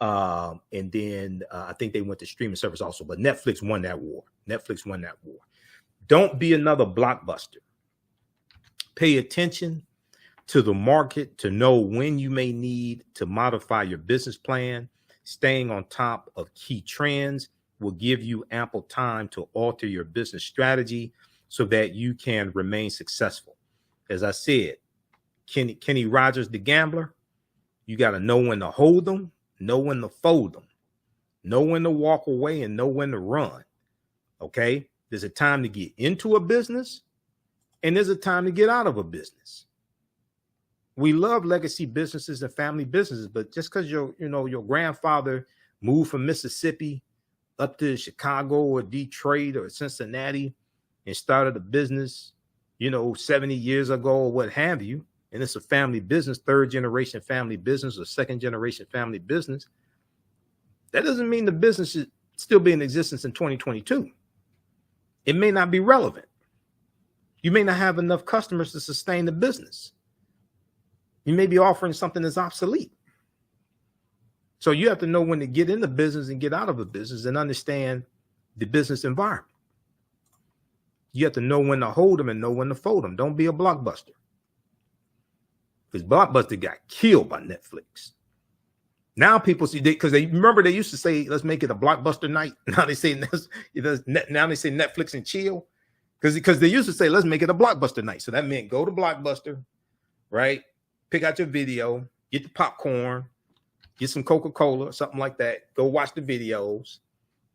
and then I think they went to streaming service also. But Netflix won that war. Don't be another Blockbuster. Pay attention to the market to know when you may need to modify your business plan. Staying on top of key trends will give you ample time to alter your business strategy so that you can remain successful. As I said, Kenny Rogers, the gambler, you got to know when to hold them, know when to fold them, know when to walk away, and know when to run. Okay? There's a time to get into a business, and there's a time to get out of a business. We love legacy businesses and family businesses, but just because your grandfather moved from Mississippi up to Chicago or Detroit or Cincinnati and started a business, 70 years ago or what have you, and it's a family business, third generation family business or second generation family business, that doesn't mean the business should still be in existence in 2022. It may not be relevant. You may not have enough customers to sustain the business. You may be offering something that's obsolete. So you have to know when to get in the business and get out of the business and understand the business environment. You have to know when to hold them and know when to fold them. Don't be a Blockbuster. Because Blockbuster got killed by Netflix. Now people see, because they remember they used to say, let's make it a Blockbuster night. Now they say Netflix and chill. Because they used to say, let's make it a Blockbuster night. So that meant go to Blockbuster, right? Pick out your video, get the popcorn, get some Coca-Cola, something like that. Go watch the videos.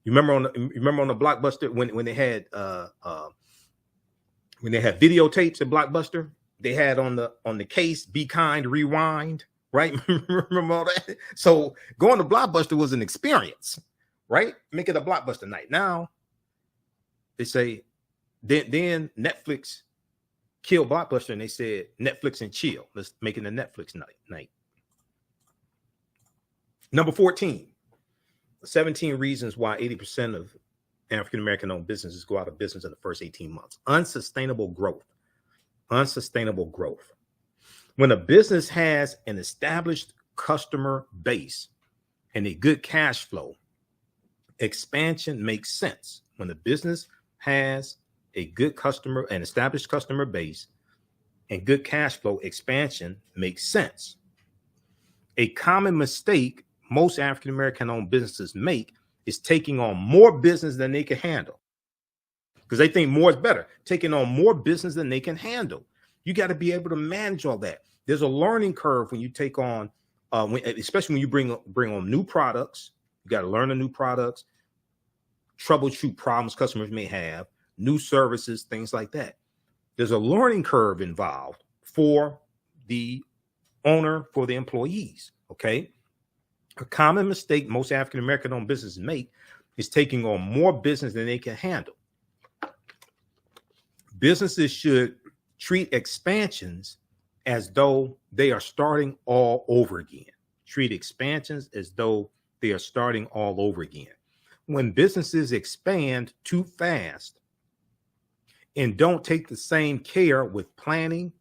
You remember on the Blockbuster when they had videotapes at Blockbuster, they had on the case, Be Kind, Rewind, right? Remember all that? So going to Blockbuster was an experience, right? Make it a Blockbuster night. Now they say Then Netflix killed Blockbuster, and they said Netflix and chill. Let's make it a Netflix night. Number 14, 17 reasons why 80% of African-American owned businesses go out of business in the first 18 months. Unsustainable growth. Unsustainable growth. When a business has an established customer base and a good cash flow, expansion makes sense. When a business has a good customer, an established customer base and good cash flow, expansion makes sense. A common mistake most African-American owned businesses make is taking on more business than they can handle, because they think more is better. Taking on more business than they can handle. You got to be able to manage all that. There's a learning curve when you take on, especially when you bring on new products. You got to learn the new products, troubleshoot problems customers may have, new services, things like that. There's a learning curve involved for the owner, for the employees. Okay. A common mistake most African-American owned businesses make is taking on more business than they can handle. Businesses should treat expansions as though they are starting all over again. Treat expansions as though they are starting all over again. When businesses expand too fast and don't take the same care with planning,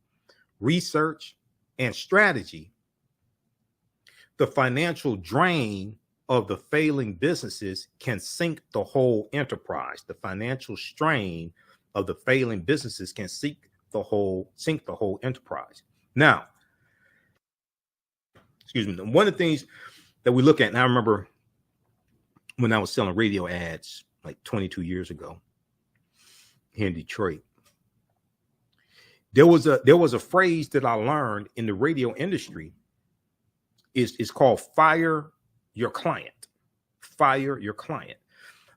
research, and strategy, the financial drain of the failing businesses can sink the whole enterprise. The financial strain of the failing businesses can sink the whole enterprise. Now, excuse me, one of the things that we look at, and I remember when I was selling radio ads like 22 years ago here in Detroit, there was a phrase that I learned in the radio industry. Is called fire your client. Fire your client.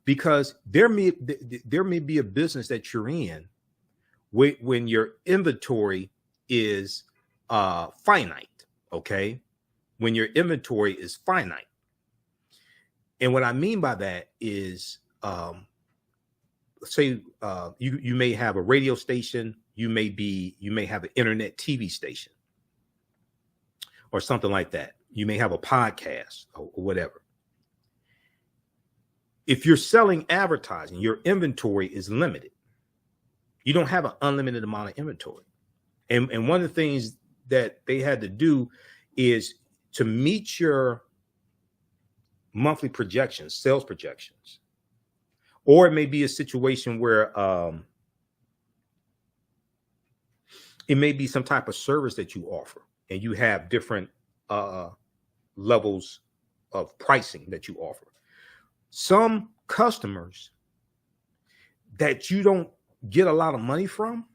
Because there may be a business that you're in when your inventory is finite. Okay. When your inventory is finite. And what I mean by that is, say you may have a radio station, you may have an internet TV station or something like that. You may have a podcast or whatever. If you're selling advertising, your inventory is limited. You don't have an unlimited amount of inventory. And one of the things that they had to do is to meet your monthly projections, sales projections. Or it may be a situation where it may be some type of service that you offer, and you have different levels of pricing that you offer. Some customers that you don't get a lot of money from,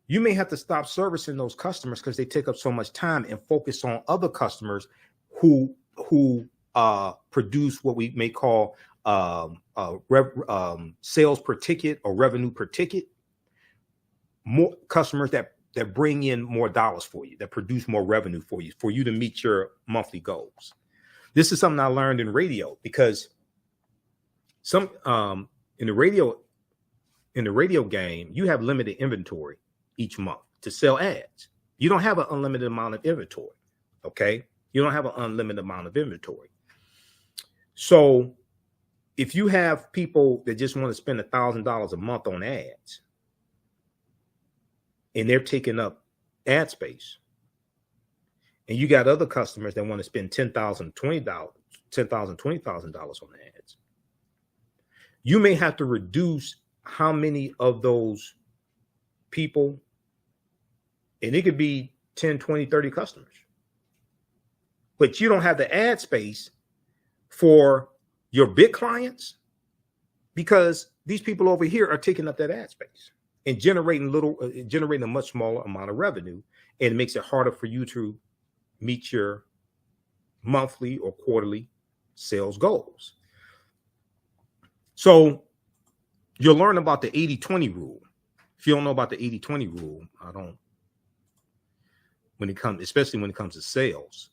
you may have to stop servicing those customers because they take up so much time and focus on other customers who produce what we may call sales per ticket or revenue per ticket. More customers that bring in more dollars for you, that produce more revenue for you to meet your monthly goals. This is something I learned in radio, because some in the radio game, you have limited inventory each month to sell ads. You don't have an unlimited amount of inventory. Okay. You don't have an unlimited amount of inventory. So if you have people that just want to spend $1,000 a month on ads, and they're taking up ad space, and you got other customers that want to spend $10,000, $20,000 on ads, you may have to reduce how many of those people, and it could be 10, 20, 30 customers, but you don't have the ad space for your big clients, because these people over here are taking up that ad space and generating a much smaller amount of revenue, and it makes it harder for you to meet your monthly or quarterly sales goals. So you'll learn about the 80-20 rule. If you don't know about the 80-20 rule, especially when it comes to sales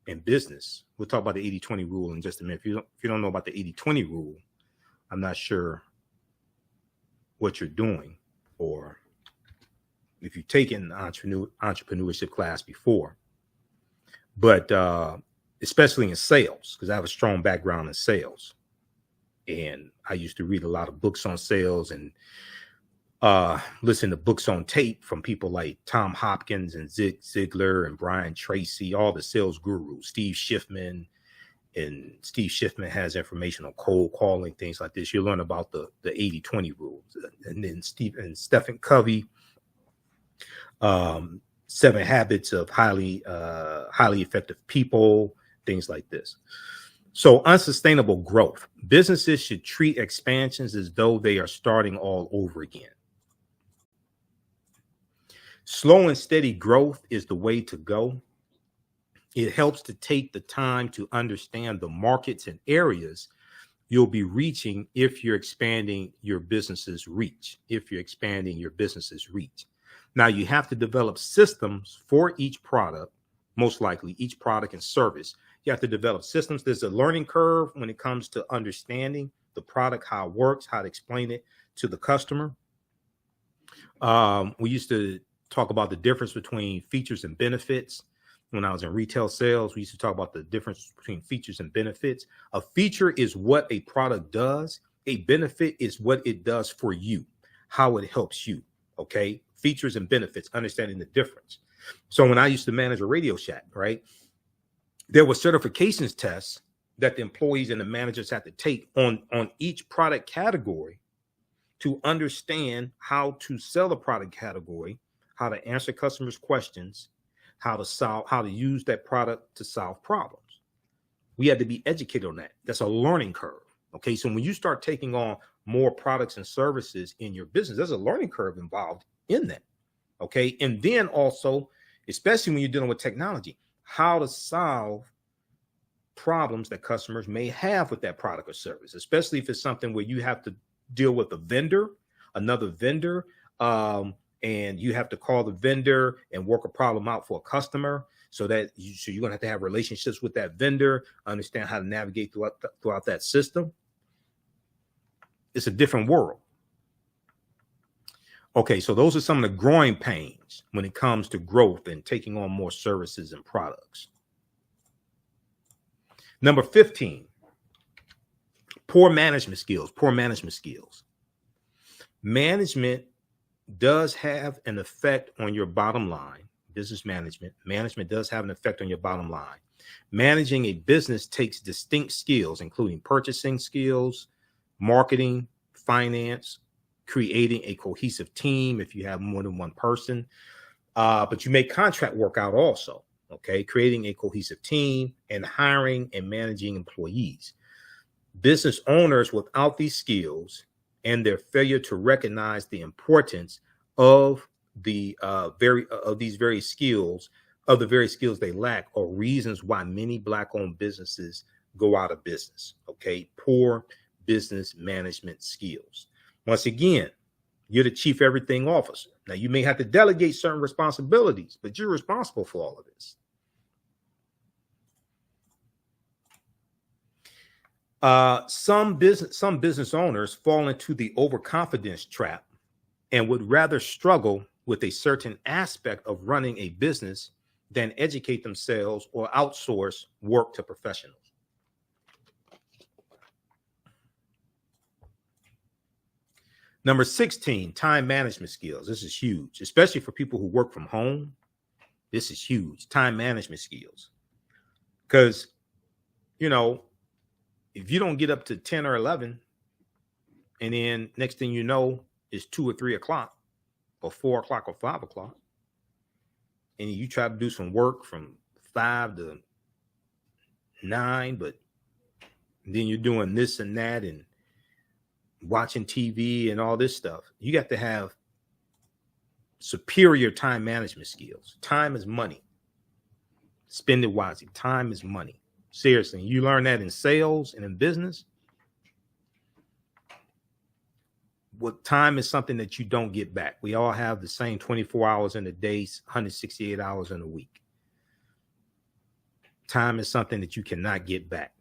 and business. We'll talk about the 80-20 rule in just a minute. If you don't know about the 80-20 rule, I'm not sure what you're doing, or if you've taken entrepreneurship class before, but especially in sales, because I have a strong background in sales. And I used to read a lot of books on sales and listen to books on tape from people like Tom Hopkins and Zig Ziglar and Brian Tracy, all the sales gurus, Steve Schiffman. And Steve Schiffman has information on cold calling, things like this. You'll learn about the 80-20 rules. And then Stephen Covey, 7 Habits of highly effective people, things like this. So unsustainable growth. Businesses should treat expansions as though they are starting all over again. Slow and steady growth is the way to go. It helps to take the time to understand the markets and areas you'll be reaching if you're expanding your business's reach. Now, you have to develop systems for each product, most likely each product and service. You have to develop systems. There's a learning curve when it comes to understanding the product, how it works, how to explain it to the customer. We used to talk about the difference between features and benefits. When I was in retail sales, we used to talk about the difference between features and benefits. A feature is what a product does. A benefit is what it does for you, how it helps you. Okay. Features and benefits, understanding the difference. So when I used to manage a Radio Shack, right, there were certifications tests that the employees and the managers had to take on each product category to understand how to sell the product category, how to answer customers' questions, how to use that product to solve problems. We had to be educated on that. That's a learning curve. Okay. So when you start taking on more products and services in your business, there's a learning curve involved in that. Okay. And then also, especially when you're dealing with technology, how to solve problems that customers may have with that product or service, especially if it's something where you have to deal with another vendor, and you have to call the vendor and work a problem out for a customer. So you're going to have relationships with that vendor, understand how to navigate throughout that system. It's a different world. Okay, so those are some of the growing pains when it comes to growth and taking on more services and products. Number 15, poor management skills. Management does have an effect on your bottom line. Business management does have an effect on your bottom line. Managing a business takes distinct skills, including purchasing skills, marketing, finance, creating a cohesive team if you have more than one person. But you make contract work out also. Okay, creating a cohesive team and hiring and managing employees. Business owners without these skills and their failure to recognize the importance of the very skills they lack are reasons why many Black-owned businesses go out of business. Okay, poor business management skills. Once again, you're the chief everything officer. Now, you may have to delegate certain responsibilities, but you're responsible for all of this. Some business owners fall into the overconfidence trap and would rather struggle with a certain aspect of running a business than educate themselves or outsource work to professionals. Number 16, time management skills. This is huge, especially for people who work from home. This is huge, time management skills. Because, if you don't get up to 10 or 11, and then next thing you know, it's 2 or 3 o'clock, or 4 o'clock or 5 o'clock, and you try to do some work from 5 to 9, but then you're doing this and that and watching TV and all this stuff. You got to have superior time management skills. Time is money. Spend it wisely. Time is money. Seriously, you learn that in sales and in business. What time is something that you don't get back. We all have the same 24 hours in a day, 168 hours in a week. Time is something that you cannot get back.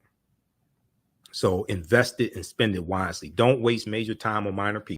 So invest it and spend it wisely. Don't waste major time on minor people.